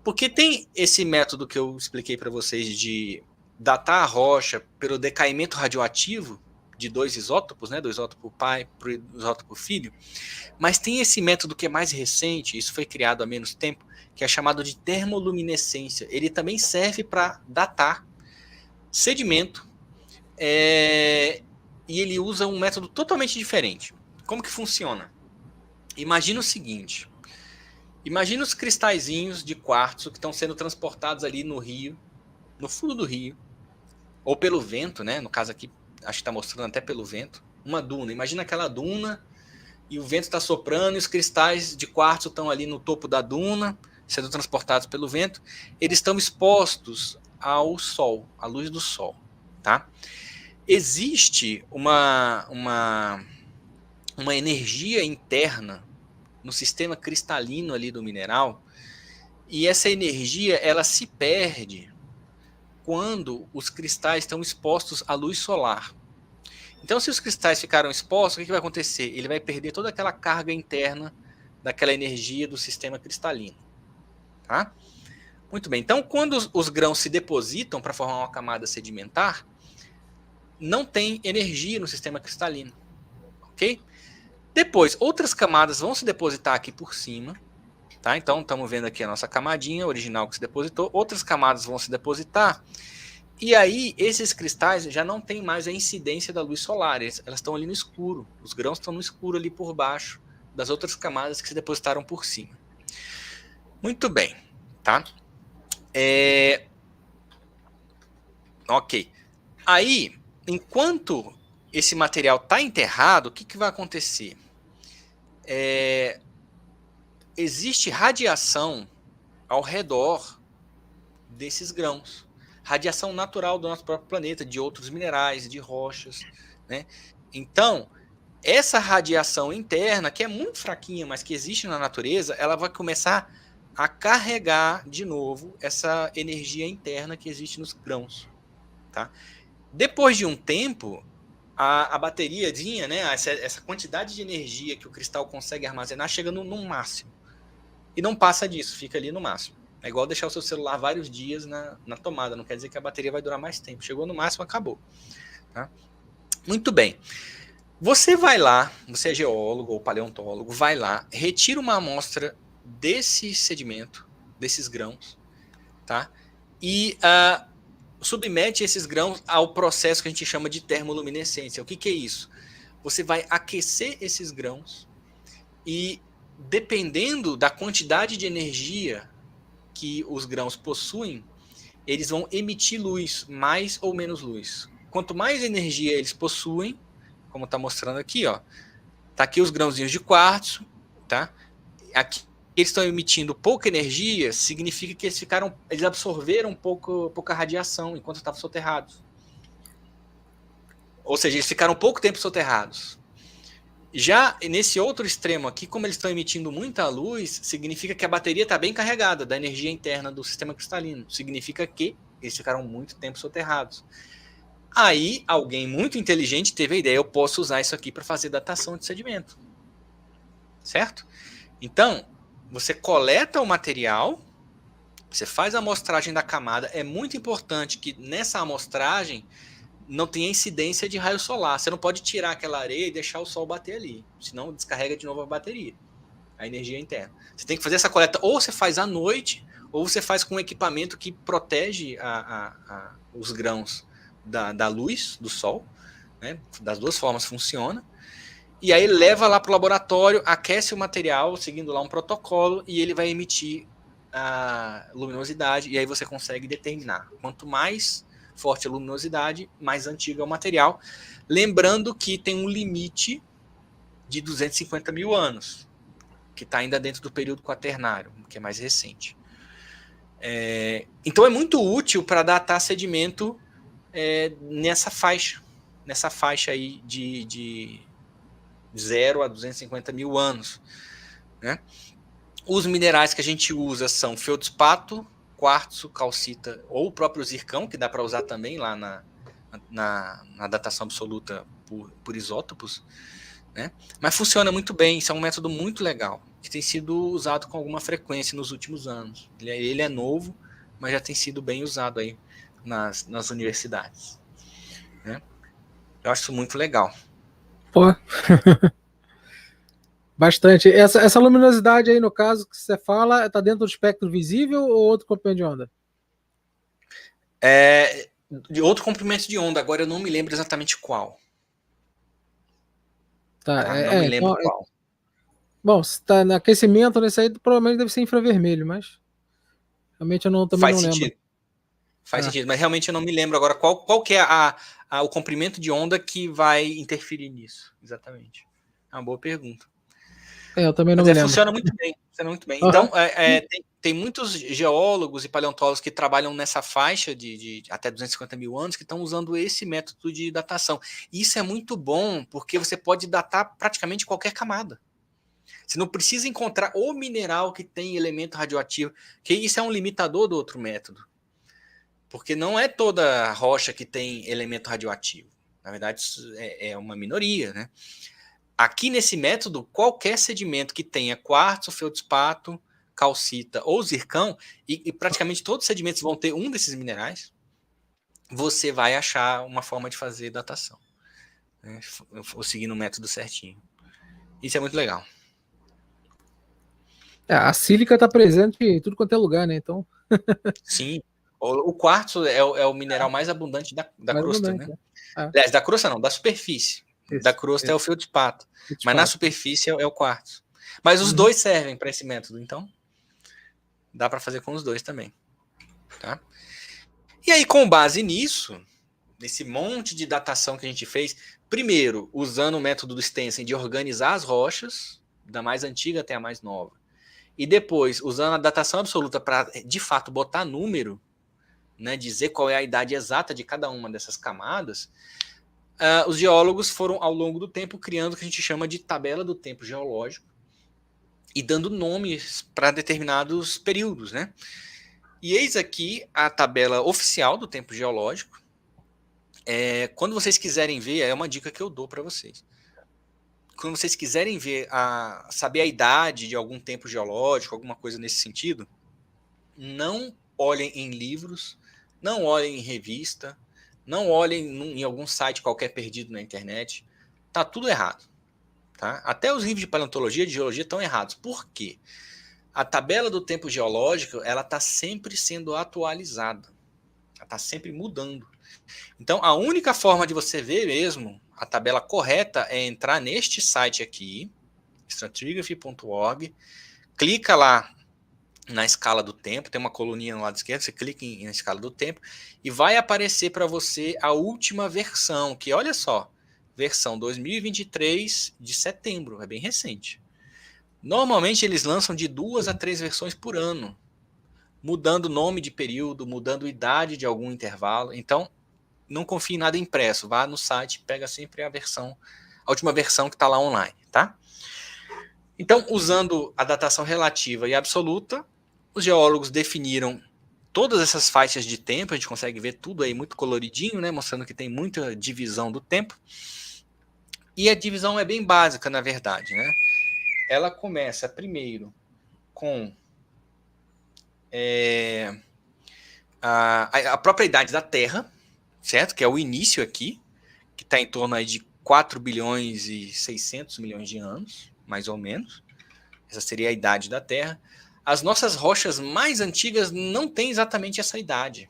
S2: Porque tem esse método que eu expliquei para vocês de datar a rocha pelo decaimento radioativo de dois isótopos, né, do isótopo pai para o isótopo filho, mas tem esse método que é mais recente, isso foi criado há menos tempo, que é chamado de termoluminescência. Ele também serve para datar sedimento, e ele usa um método totalmente diferente. Como que funciona? Imagina o seguinte, imagina os cristalzinhos de quartzo que estão sendo transportados ali no rio, no fundo do rio, ou pelo vento, né? No caso aqui, acho que está mostrando até pelo vento, uma duna. Imagina aquela duna e o vento está soprando e os cristais de quartzo estão ali no topo da duna, sendo transportados pelo vento. Eles estão expostos ao sol, à luz do sol, tá? Existe uma energia interna no sistema cristalino ali do mineral, e essa energia ela se perde quando os cristais estão expostos à luz solar. Então, se os cristais ficaram expostos, o que vai acontecer? Ele vai perder toda aquela carga interna daquela energia do sistema cristalino. Tá? Muito bem. Então, quando os grãos se depositam para formar uma camada sedimentar, não tem energia no sistema cristalino. Ok? Depois, outras camadas vão se depositar aqui por cima. Tá? Então, estamos vendo aqui a nossa camadinha original que se depositou. Outras camadas vão se depositar. E aí, esses cristais já não tem mais a incidência da luz solar. Elas estão ali no escuro. Os grãos estão no escuro ali por baixo das outras camadas que se depositaram por cima. Muito bem. Tá? Ok. Aí, enquanto esse material está enterrado, o que vai acontecer? Existe radiação ao redor desses grãos. Radiação natural do nosso próprio planeta, de outros minerais, de rochas. Né? Então, essa radiação interna, que é muito fraquinha, mas que existe na natureza, ela vai começar a carregar de novo essa energia interna que existe nos grãos. Tá? Depois de um tempo, a bateriazinha, né, essa quantidade de energia que o cristal consegue armazenar chega no máximo. E não passa disso, fica ali no máximo. É igual deixar o seu celular vários dias na tomada, não quer dizer que a bateria vai durar mais tempo. Chegou no máximo, acabou. Tá? Muito bem. Você vai lá, você é geólogo ou paleontólogo, vai lá, retira uma amostra desse sedimento, desses grãos, tá? E submete esses grãos ao processo que a gente chama de termoluminescência. O que é isso? Você vai aquecer esses grãos e, dependendo da quantidade de energia que os grãos possuem, eles vão emitir luz, mais ou menos luz. Quanto mais energia eles possuem, como está mostrando aqui, ó, tá aqui os grãozinhos de quartzo, tá? Aqui eles estão emitindo pouca energia, significa que eles absorveram pouca radiação enquanto estavam soterrados. Ou seja, eles ficaram pouco tempo soterrados. Já nesse outro extremo aqui, como eles estão emitindo muita luz, significa que a bateria está bem carregada da energia interna do sistema cristalino. Significa que eles ficaram muito tempo soterrados. Aí, alguém muito inteligente teve a ideia, eu posso usar isso aqui para fazer datação de sedimento. Certo? Então, você coleta o material, você faz a amostragem da camada. É muito importante que nessa amostragem não tem incidência de raio solar. Você não pode tirar aquela areia e deixar o sol bater ali, senão descarrega de novo a bateria, a energia interna. Você tem que fazer essa coleta, ou você faz à noite, ou você faz com um equipamento que protege os grãos da luz do sol, né? Das duas formas funciona. E aí leva lá para o laboratório, aquece o material, seguindo lá um protocolo, e ele vai emitir a luminosidade, e aí você consegue determinar. Quanto mais forte a luminosidade, mais antigo é o material. Lembrando que tem um limite de 250 mil anos, que está ainda dentro do período quaternário, que é mais recente. Então é muito útil para datar sedimento nessa faixa aí de 0 a 250 mil anos, né? Os minerais que a gente usa são feldspato, quartzo, calcita ou o próprio zircão, que dá para usar também lá na datação absoluta por isótopos, né? Mas funciona muito bem, isso é um método muito legal, que tem sido usado com alguma frequência nos últimos anos. Ele é novo, mas já tem sido bem usado aí nas universidades, né? Eu acho isso muito legal.
S1: Pô. Bastante. Essa luminosidade aí, no caso, que você fala, está dentro do espectro visível ou outro comprimento de onda?
S2: De outro comprimento de onda, agora eu não me lembro exatamente qual.
S1: Tá,
S2: Não me lembro
S1: então,
S2: qual.
S1: bom, se está no aquecimento nesse aí, provavelmente deve ser infravermelho, mas realmente eu também não lembro.
S2: Faz sentido, mas realmente eu não me lembro agora qual que é o comprimento de onda que vai interferir nisso, exatamente. É uma boa pergunta.
S1: Eu também não me lembro.
S2: Funciona muito bem. Funciona muito bem.
S1: Uhum.
S2: Então, tem muitos geólogos e paleontólogos que trabalham nessa faixa de até 250 mil anos que estão usando esse método de datação. E isso é muito bom, porque você pode datar praticamente qualquer camada. Você não precisa encontrar o mineral que tem elemento radioativo, que isso é um limitador do outro método. Porque não é toda rocha que tem elemento radioativo. Na verdade, isso é uma minoria, né? Aqui nesse método, qualquer sedimento que tenha quartzo, feldspato, calcita ou zircão, e praticamente todos os sedimentos vão ter um desses minerais, você vai achar uma forma de fazer datação, né? Seguindo o método certinho. Isso é muito legal.
S1: A sílica está presente em tudo quanto é lugar, né? Então.
S2: Sim. O quartzo é o mineral mais abundante da
S1: Mais
S2: crosta, né?
S1: abundante, né?
S2: Aliás, da crosta não, da superfície. Da crosta é o feldspato, mas na superfície é o quartzo. Mas os dois servem para esse método, então dá para fazer com os dois também, tá? E aí, com base nisso, nesse monte de datação que a gente fez, primeiro, usando o método do Stencil de organizar as rochas, da mais antiga até a mais nova, e depois, usando a datação absoluta para, de fato, botar número, né, dizer qual é a idade exata de cada uma dessas camadas, os geólogos foram, ao longo do tempo, criando o que a gente chama de tabela do tempo geológico e dando nomes para determinados períodos, né? E eis aqui a tabela oficial do tempo geológico. Quando vocês quiserem ver, é uma dica que eu dou para vocês. Quando vocês quiserem ver, saber a idade de algum tempo geológico, alguma coisa nesse sentido, não olhem em livros, não olhem em revista, não olhem em algum site qualquer perdido na internet. Tá tudo errado. Tá? Até os livros de paleontologia e de geologia estão errados. Por quê? A tabela do tempo geológico ela está sempre sendo atualizada. Ela está sempre mudando. Então, a única forma de você ver mesmo a tabela correta é entrar neste site aqui, stratigraphy.org, clica lá na escala do tempo, tem uma coluninha no lado esquerdo, você clica na escala do tempo e vai aparecer para você a última versão, que olha só, versão 2023 de setembro, é bem recente. Normalmente eles lançam de 2 a 3 versões por ano, mudando o nome de período, mudando a idade de algum intervalo. Então, não confie em nada impresso, vá no site, pega sempre a última versão que está lá online, tá? Então, usando a datação relativa e absoluta, os geólogos definiram todas essas faixas de tempo, a gente consegue ver tudo aí muito coloridinho, né, mostrando que tem muita divisão do tempo. E a divisão é bem básica, na verdade, né? Ela começa primeiro com a própria idade da Terra, certo? Que é o início aqui, que está em torno aí de 4 bilhões e 600 milhões de anos, mais ou menos. Essa seria a idade da Terra. As nossas rochas mais antigas não têm exatamente essa idade.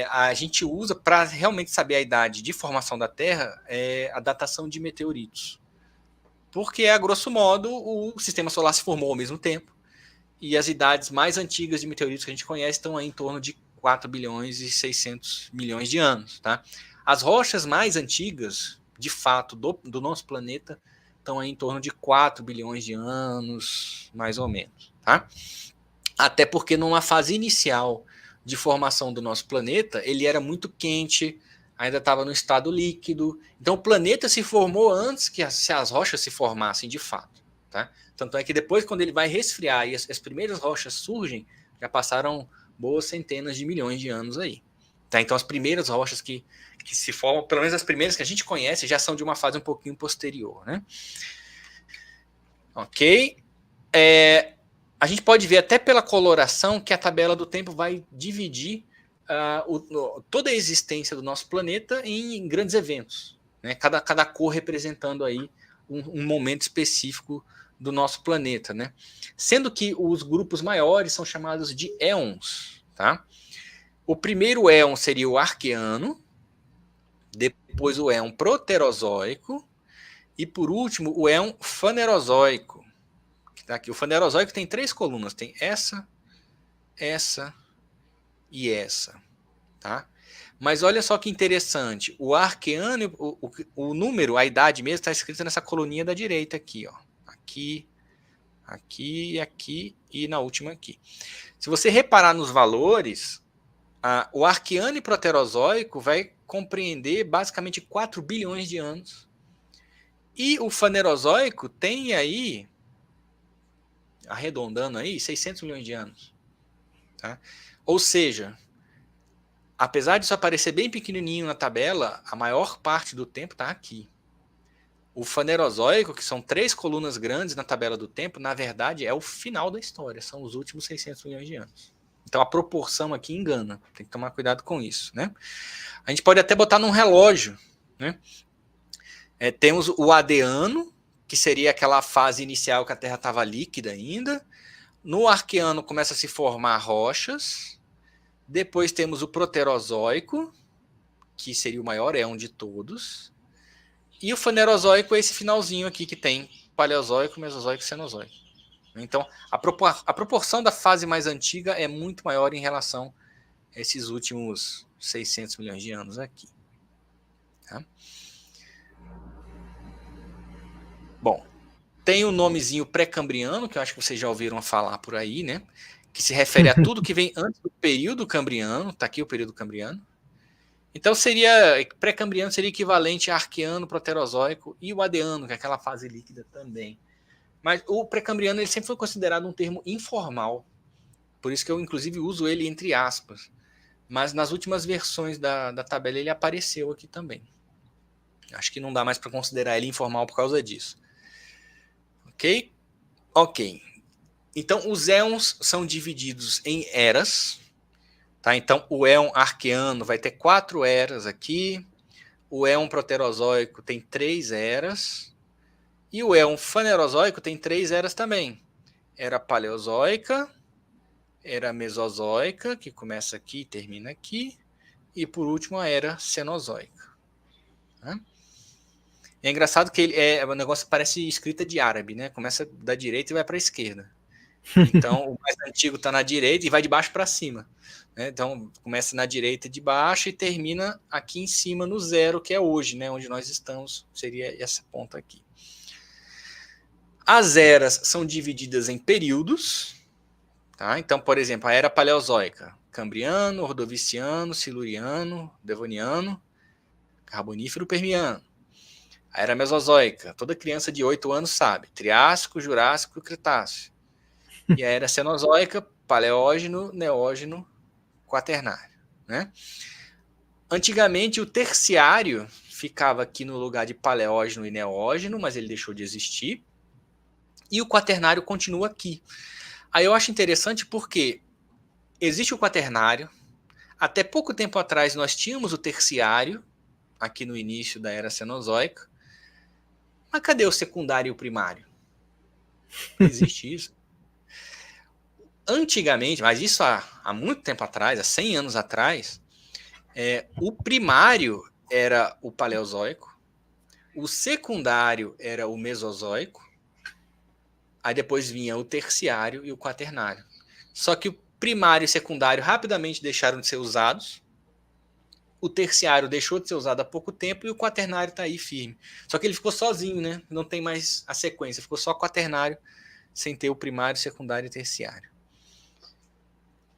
S2: A gente usa, para realmente saber a idade de formação da Terra, a datação de meteoritos. Porque, a grosso modo, o sistema solar se formou ao mesmo tempo. E as idades mais antigas de meteoritos que a gente conhece estão aí em torno de 4 bilhões e 600 milhões de anos. Tá? As rochas mais antigas, de fato, do nosso planeta, estão aí em torno de 4 bilhões de anos, mais ou menos. Tá? Até porque numa fase inicial de formação do nosso planeta, ele era muito quente, ainda estava no estado líquido. Então o planeta se formou antes que as rochas se formassem de fato. Tá? Tanto é que depois, quando ele vai resfriar e as primeiras rochas surgem, já passaram boas centenas de milhões de anos aí. Tá? Então as primeiras rochas que se formam, pelo menos as primeiras que a gente conhece, já são de uma fase um pouquinho posterior. Né? Ok? A gente pode ver até pela coloração que a tabela do tempo vai dividir toda a existência do nosso planeta em grandes eventos. Né? Cada cor representando aí um momento específico do nosso planeta. Né? Sendo que os grupos maiores são chamados de éons. Tá? O primeiro éon seria o Arqueano, depois o éon Proterozoico e, por último, o éon Fanerozoico. Tá aqui. O Fanerozoico tem 3 colunas, tem essa e essa. Tá? Mas olha só que interessante, o Arqueano, o número, a idade mesmo, está escrito nessa coluninha da direita aqui. Ó. Aqui, aqui, aqui e na última aqui. Se você reparar nos valores, o Arqueano e Proterozoico vai compreender basicamente 4 bilhões de anos. E o Fanerozoico tem aí, arredondando aí, 600 milhões de anos. Tá? Ou seja, apesar disso aparecer bem pequenininho na tabela, a maior parte do tempo está aqui. O Fanerozoico, que são 3 colunas grandes na tabela do tempo, na verdade é o final da história, são os últimos 600 milhões de anos. Então a proporção aqui engana, tem que tomar cuidado com isso. Né? A gente pode até botar num relógio. Né? Temos o Adeano, que seria aquela fase inicial que a Terra estava líquida ainda. No Arqueano começa a se formar rochas. Depois temos o Proterozoico, que seria o maior éon de todos. E o Fanerozoico é esse finalzinho aqui que tem Paleozoico, Mesozoico e Cenozoico. Então, a proporção da fase mais antiga é muito maior em relação a esses últimos 600 milhões de anos aqui. Tá? Bom, tem o nomezinho pré-cambriano, que eu acho que vocês já ouviram falar por aí, né? Que se refere a tudo que vem antes do período cambriano. Está aqui o período cambriano. Então, pré-cambriano seria equivalente a Arqueano, Proterozoico e o Adeano, que é aquela fase líquida também. Mas o pré-cambriano ele sempre foi considerado um termo informal. Por isso que eu, inclusive, uso ele entre aspas. Mas nas últimas versões da tabela ele apareceu aqui também. Acho que não dá mais para considerar ele informal por causa disso. Ok? Ok. Então, os éons são divididos em eras. Tá? Então, o éon arqueano vai ter 4 eras aqui. O éon proterozoico tem 3 eras. E o éon fanerozoico tem 3 eras também. Era paleozoica, era mesozoica, que começa aqui e termina aqui. E, por último, a era cenozoica. Tá? É engraçado que o negócio parece escrita de árabe, né? Começa da direita e vai para a esquerda. Então, o mais antigo está na direita e vai de baixo para cima. Né? Então, começa na direita de baixo e termina aqui em cima no 0, que é hoje, né? Onde nós estamos, seria essa ponta aqui. As eras são divididas em períodos. Tá? Então, por exemplo, a era paleozoica, Cambriano, Ordoviciano, Siluriano, Devoniano, Carbonífero, Permiano. A era mesozoica, toda criança de 8 anos sabe, Triássico, Jurássico, Cretáceo. E a era cenozoica, Paleógeno, Neógeno, Quaternário. Né? Antigamente, o terciário ficava aqui no lugar de Paleógeno e Neógeno, mas ele deixou de existir. E o Quaternário continua aqui. Aí eu acho interessante porque existe o Quaternário, Até pouco tempo atrás nós tínhamos o terciário, aqui no início da era Cenozoica, mas cadê o secundário e o primário? Não existe isso. Antigamente, mas isso há muito tempo atrás, há 100 anos atrás, o primário era o Paleozoico, o secundário era o Mesozoico, aí depois vinha o terciário e o quaternário. Só que o primário e secundário rapidamente deixaram de ser usados, o terciário deixou de ser usado há pouco tempo e o quaternário está aí firme. Só que ele ficou sozinho, né? Não tem mais a sequência, ficou só quaternário, sem ter o primário, secundário e terciário.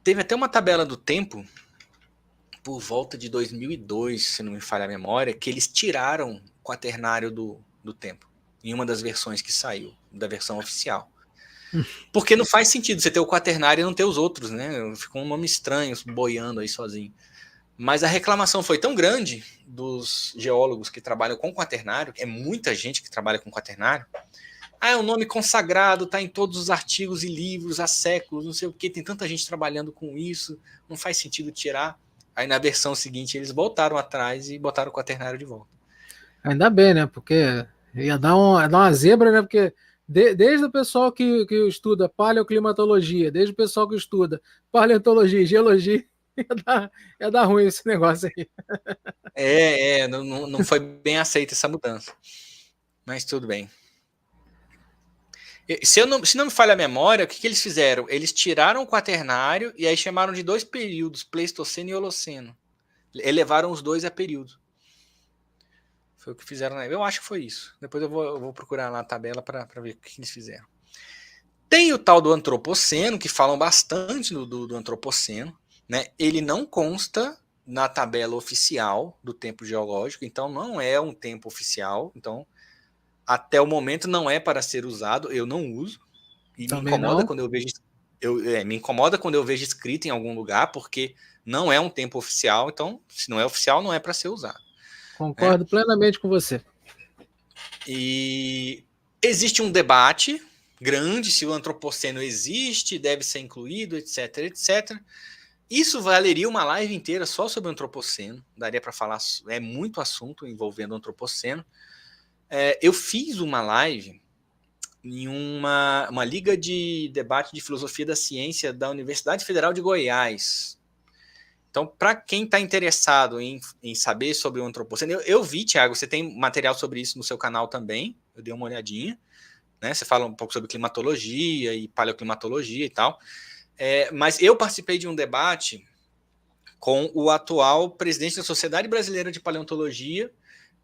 S2: Teve até uma tabela do tempo, por volta de 2002, se não me falha a memória, que eles tiraram o quaternário do tempo, em uma das versões que saiu, da versão oficial. Porque não faz sentido você ter o quaternário e não ter os outros, né? Ficou um nome estranho, boiando aí sozinho. Mas a reclamação foi tão grande dos geólogos que trabalham com quaternário, é muita gente que trabalha com quaternário. É um nome consagrado, está em todos os artigos e livros há séculos, não sei o que, tem tanta gente trabalhando com isso, não faz sentido tirar. Aí na versão seguinte eles voltaram atrás e botaram o quaternário de volta.
S1: Ainda bem, né? Porque ia dar uma zebra, né? Porque desde o pessoal que estuda paleoclimatologia, desde o pessoal que estuda paleontologia e geologia, ia dar ruim esse negócio aí.
S2: Não foi bem aceita essa mudança. Mas tudo bem. Se não me falha a memória, o que eles fizeram? Eles tiraram o quaternário e aí chamaram de 2 períodos, Pleistoceno e Holoceno. Elevaram os dois a período. Foi o que fizeram na época. Eu acho que foi isso. Depois eu vou procurar lá a tabela para ver o que eles fizeram. Tem o tal do antropoceno, que falam bastante do antropoceno. Né? Ele não consta na tabela oficial do tempo geológico, então não é um tempo oficial. Então, até o momento não é para ser usado. Eu não uso. E me incomoda quando eu vejo. Me incomoda quando eu vejo escrito em algum lugar, porque não é um tempo oficial. Então, se não é oficial, não é para ser usado.
S1: Concordo plenamente com você.
S2: E existe um debate grande se o antropoceno existe, deve ser incluído, etc, etc. Isso valeria uma live inteira só sobre o antropoceno. Daria para falar, é muito assunto envolvendo o antropoceno. Eu fiz uma live em uma liga de debate de filosofia da ciência da Universidade Federal de Goiás. Então, para quem está interessado em saber sobre o antropoceno, eu vi, Thiago, você tem material sobre isso no seu canal também, eu dei uma olhadinha, né? Você fala um pouco sobre climatologia e paleoclimatologia e tal, mas eu participei de um debate com o atual presidente da Sociedade Brasileira de Paleontologia,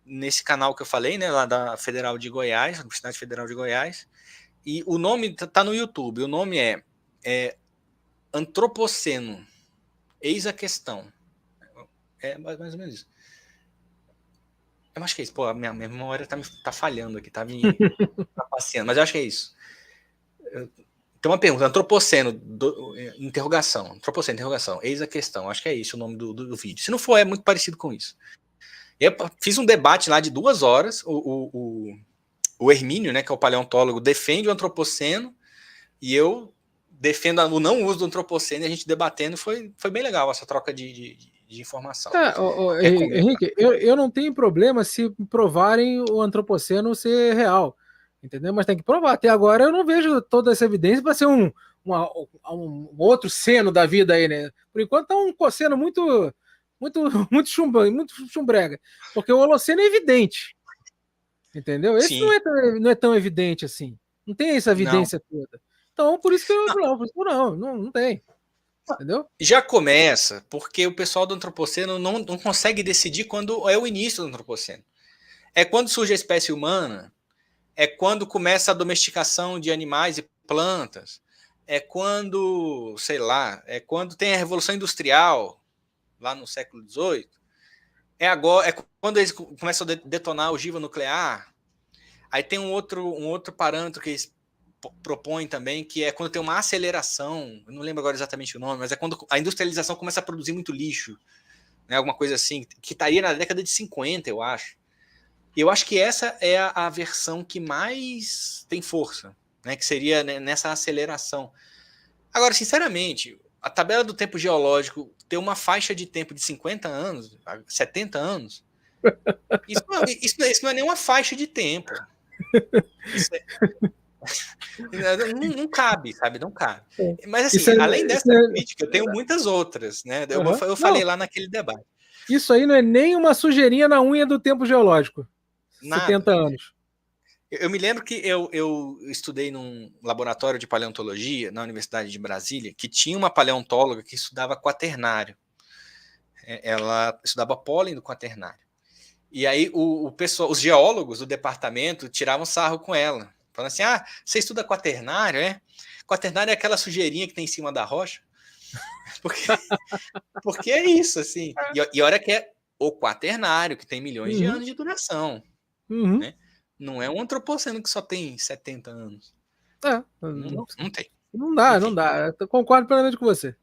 S2: nesse canal que eu falei, né, lá da Federal de Goiás, Universidade Federal de Goiás, e o nome está no YouTube, o nome é Antropoceno. Eis a questão. É mais ou menos isso. Eu acho que é isso. Pô, a minha memória tá falhando aqui, tá me passeando, mas eu acho que é isso. Tem uma pergunta, antropoceno, interrogação. Antropoceno, interrogação. Eis a questão. Acho que é isso o nome do vídeo. Se não for, é muito parecido com isso. Eu fiz um debate lá de 2 horas. O Hermínio, né, que é o paleontólogo, defende o antropoceno e eu defendo o não uso do antropoceno e a gente debatendo. Foi bem legal essa troca de informação.
S1: Henrique, eu não tenho problema se provarem o antropoceno ser real, entendeu? Mas tem que provar. Até agora eu não vejo toda essa evidência para ser um outro seno da vida aí, né? Por enquanto tá um cosseno muito chumbrega, porque o Holoceno é evidente, entendeu? Esse não é tão evidente assim. Não tem essa evidência toda. Então, por isso que eu não tem. Entendeu?
S2: Já começa porque o pessoal do antropoceno não consegue decidir quando é o início do antropoceno. É quando surge a espécie humana, é quando começa a domesticação de animais e plantas, é quando, sei lá, é quando tem a Revolução Industrial, lá no século XVIII, é quando eles começam a detonar a ogiva nuclear. Aí tem um outro parâmetro que eles propõe também, que é quando tem uma aceleração, eu não lembro agora exatamente o nome, mas é quando a industrialização começa a produzir muito lixo, né, alguma coisa assim, que estaria na década de 50, eu acho. E eu acho que essa é a versão que mais tem força, né, que seria nessa aceleração. Agora, sinceramente, a tabela do tempo geológico ter uma faixa de tempo de 50 anos, 70 anos, isso não é nenhuma faixa de tempo. Isso não cabe, sabe? Não cabe. Mas assim, além dessa crítica, eu tenho muitas outras, né? Eu falei lá naquele debate.
S1: Isso aí não é nem uma sujeirinha na unha do tempo geológico.
S2: Nada.
S1: 70 anos.
S2: Eu me lembro que eu estudei num laboratório de paleontologia na Universidade de Brasília, que tinha uma paleontóloga que estudava quaternário. Ela estudava pólen do quaternário. E aí o pessoal, os geólogos do departamento tiravam sarro com ela. Falando assim, você estuda quaternário, é? Quaternário é aquela sujeirinha que tem em cima da rocha? Porque é isso, assim. E olha que é o quaternário, que tem milhões de anos de duração. Né? Não é um antropoceno que só tem 70 anos. Não tem.
S1: Não dá, enfim. Não dá. Eu concordo plenamente com você.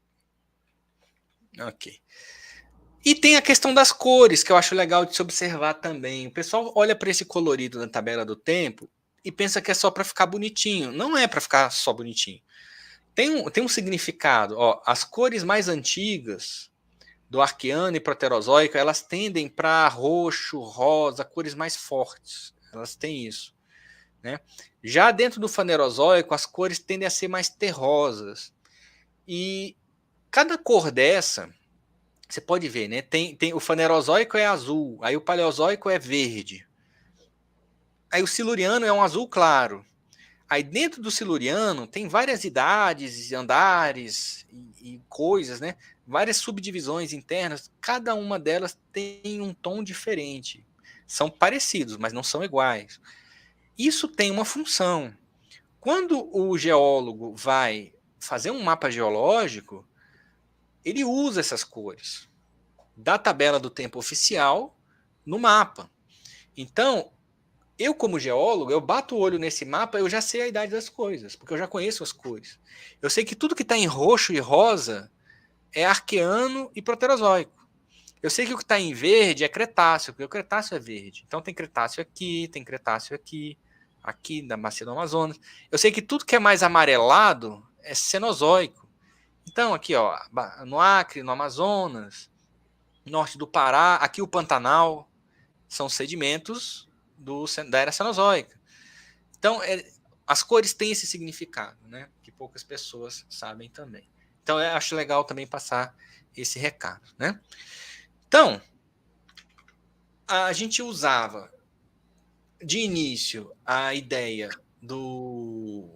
S2: Ok. E tem a questão das cores, que eu acho legal de se observar também. O pessoal olha para esse colorido na tabela do tempo e pensa que é só para ficar bonitinho. Não é para ficar só bonitinho. Tem um significado. Ó, as cores mais antigas do Arqueano e Proterozoico, elas tendem para roxo, rosa, cores mais fortes. Elas têm isso. Né? Já dentro do Fanerozoico, as cores tendem a ser mais terrosas. E cada cor dessa, você pode ver, né? Tem o Fanerozoico é azul, aí o Paleozoico é verde. Aí o Siluriano é um azul claro. Aí dentro do Siluriano tem várias idades, andares e coisas, né? Várias subdivisões internas, cada uma delas tem um tom diferente. São parecidos, mas não são iguais. Isso tem uma função. Quando o geólogo vai fazer um mapa geológico, ele usa essas cores da tabela do tempo oficial no mapa. Então, eu como geólogo, eu bato o olho nesse mapa, eu já sei a idade das coisas, porque eu já conheço as cores. Eu sei que tudo que está em roxo e rosa é arqueano e proterozoico. Eu sei que o que está em verde é cretáceo, porque o cretáceo é verde. Então tem cretáceo aqui, tem cretáceo aqui, aqui da bacia do Amazonas. Eu sei que tudo que é mais amarelado é cenozoico. Então aqui, ó, no Acre, no Amazonas, norte do Pará, aqui o Pantanal, são sedimentos da era cenozoica. Então, as cores têm esse significado, né? Que poucas pessoas sabem também. Então, eu acho legal também passar esse recado, né? Então, a gente usava de início a ideia do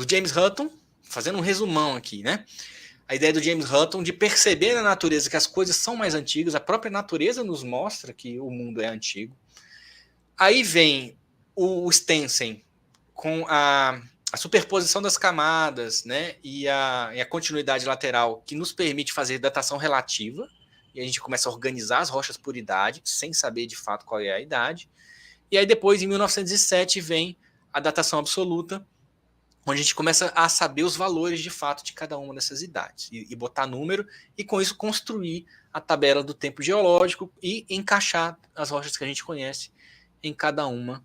S2: James Hutton, fazendo um resumão aqui, né? A ideia do James Hutton de perceber na natureza que as coisas são mais antigas, a própria natureza nos mostra que o mundo é antigo. Aí vem o Stensen com a superposição das camadas, né, e a continuidade lateral, que nos permite fazer datação relativa, e a gente começa a organizar as rochas por idade, sem saber de fato qual é a idade. E aí depois, em 1907, vem a datação absoluta, onde a gente começa a saber os valores de fato de cada uma dessas idades, e botar número, e com isso construir a tabela do tempo geológico e encaixar as rochas que a gente conhece em cada uma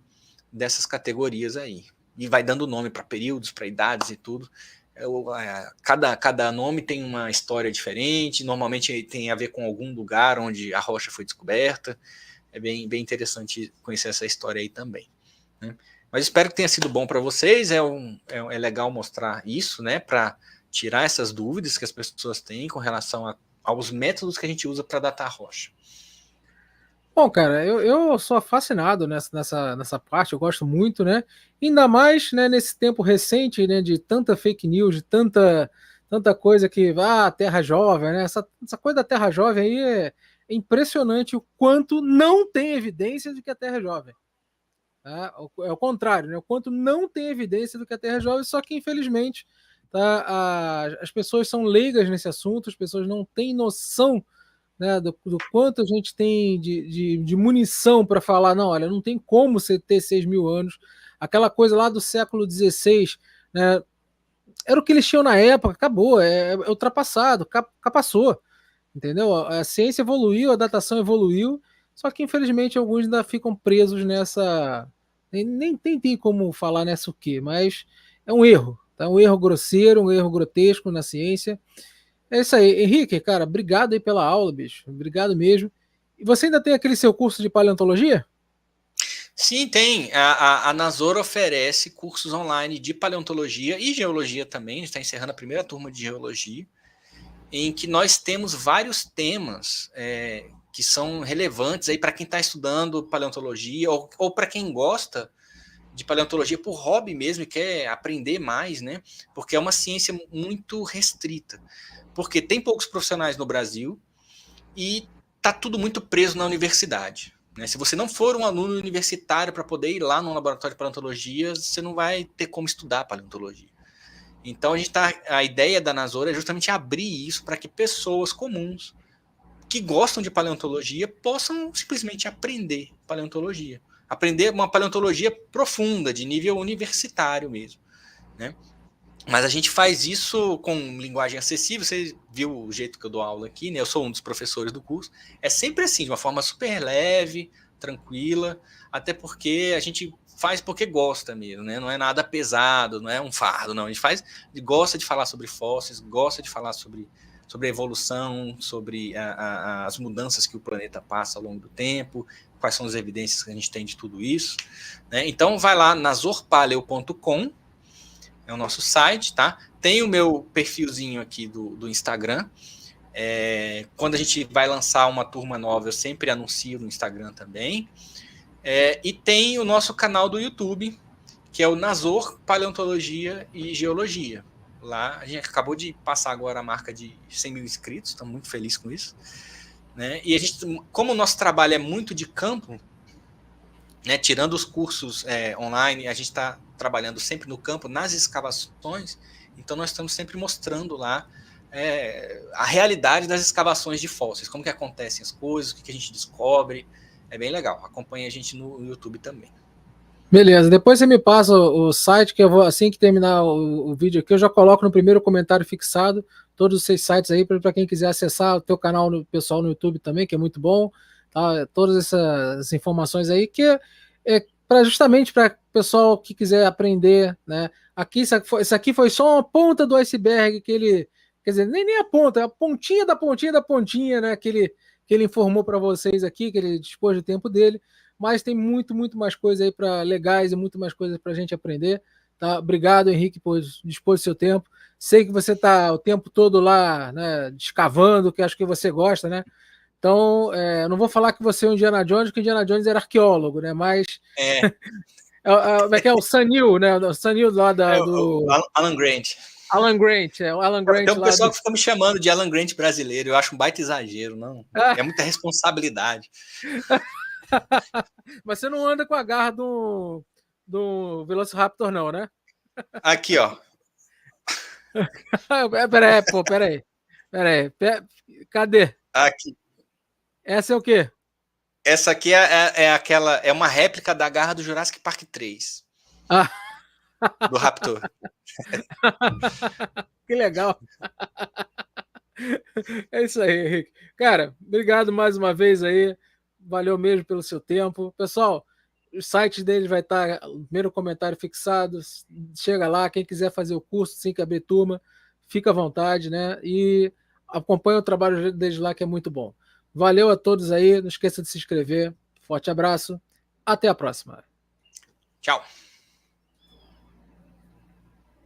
S2: dessas categorias aí. E vai dando nome para períodos, para idades e tudo. Cada nome tem uma história diferente, normalmente tem a ver com algum lugar onde a rocha foi descoberta. É bem interessante conhecer essa história aí também, né? Mas espero que tenha sido bom para vocês. É legal mostrar isso, né, para tirar essas dúvidas que as pessoas têm com relação aos métodos que a gente usa para datar a rocha.
S1: Bom, cara, eu sou fascinado nessa parte, eu gosto muito, né? Ainda mais, né, nesse tempo recente, né, de tanta fake news, de tanta coisa que, Terra Jovem, né? Essa coisa da Terra Jovem aí é impressionante o quanto não tem evidência de que a Terra é jovem. Tá? É o contrário, né? O quanto não tem evidência do que a Terra é jovem, só que infelizmente as pessoas são leigas nesse assunto, as pessoas não têm noção, né, do quanto a gente tem de munição para falar, não, olha, não tem como você ter 6.000 anos, aquela coisa lá do século XVI, né, era o que eles tinham na época, acabou, é ultrapassado, passou, entendeu? A ciência evoluiu, a datação evoluiu, só que infelizmente alguns ainda ficam presos nessa, nem tem como falar nessa o quê, mas é um erro, tá? Um erro grosseiro, um erro grotesco na ciência. É isso aí. Henrique, cara, obrigado aí pela aula, bicho. Obrigado mesmo. E você ainda tem aquele seu curso de paleontologia?
S2: Sim, tem. A Nasor oferece cursos online de paleontologia e geologia também. A gente está encerrando a primeira turma de geologia, em que nós temos vários temas que são relevantes aí para quem está estudando paleontologia ou para quem gosta de paleontologia por hobby mesmo e quer aprender mais, né? Porque é uma ciência muito restrita. Porque tem poucos profissionais no Brasil e tá tudo muito preso na universidade. Né? Se você não for um aluno universitário para poder ir lá no laboratório de paleontologia, você não vai ter como estudar paleontologia. Então a ideia da Nasor é justamente abrir isso para que pessoas comuns que gostam de paleontologia possam simplesmente aprender paleontologia. Aprender uma paleontologia profunda, de nível universitário mesmo. Né? Mas a gente faz isso com linguagem acessível. Você viu o jeito que eu dou aula aqui, né? Eu sou um dos professores do curso. É sempre assim, de uma forma super leve, tranquila, até porque a gente faz porque gosta mesmo, né? Não é nada pesado, não é um fardo, não. A gente faz, gosta de falar sobre fósseis, gosta de falar sobre a evolução, sobre as mudanças que o planeta passa ao longo do tempo, quais são as evidências que a gente tem de tudo isso. Né? Então vai lá na zorpaleo.com, é o nosso site, tá? Tem o meu perfilzinho aqui do Instagram. Quando a gente vai lançar uma turma nova, eu sempre anuncio no Instagram também. E tem o nosso canal do YouTube, que é o Nasor Paleontologia e Geologia. Lá a gente acabou de passar agora a marca de 100 mil inscritos, estamos muito felizes com isso. Né? E a gente, como o nosso trabalho é muito de campo, né, tirando os cursos online, a gente está trabalhando sempre no campo, nas escavações, então nós estamos sempre mostrando lá a realidade das escavações de fósseis, como que acontecem as coisas, o que a gente descobre, é bem legal, acompanhe a gente no YouTube também.
S1: Beleza, depois você me passa o site, que eu vou, assim que terminar o vídeo aqui, eu já coloco no primeiro comentário fixado todos os 6 sites aí, para quem quiser acessar o teu canal pessoal no YouTube também, que é muito bom, tá? Todas essas informações aí, que justamente para o pessoal que quiser aprender, né? Aqui, isso aqui foi só uma ponta do iceberg que ele, quer dizer, nem a ponta, é a pontinha da pontinha da pontinha, né? Que ele informou para vocês aqui, que ele dispôs do tempo dele, mas tem muito mais coisa aí para legais e muito mais coisas para a gente aprender. Tá? Obrigado, Henrique, por dispor do seu tempo. Sei que você está o tempo todo lá, né, escavando, que acho que você gosta, né? Então, não vou falar que você é um Indiana Jones, porque Indiana Jones era arqueólogo, né? Mas como é que é o Sam Neill, né? O Sam Neill lá do
S2: o Alan Grant.
S1: Alan Grant, o Alan Grant
S2: Tem um
S1: lá
S2: pessoal que fica me chamando de Alan Grant brasileiro, eu acho um baita exagero, não. É muita responsabilidade.
S1: Mas você não anda com a garra do Velociraptor, não, né?
S2: Aqui, ó.
S1: Peraí. Cadê?
S2: Aqui.
S1: Essa é o quê?
S2: Essa aqui é uma réplica da garra do Jurassic Park 3.
S1: Ah.
S2: Do Raptor.
S1: Que legal. É isso aí, Henrique. Cara, obrigado mais uma vez aí. Valeu mesmo pelo seu tempo. Pessoal, o site dele vai estar no primeiro comentário fixado. Chega lá, quem quiser fazer o curso, assim que abrir turma, fica à vontade, né? E acompanha o trabalho deles lá, que é muito bom. Valeu a todos aí. Não esqueça de se inscrever. Forte abraço. Até a próxima.
S2: Tchau.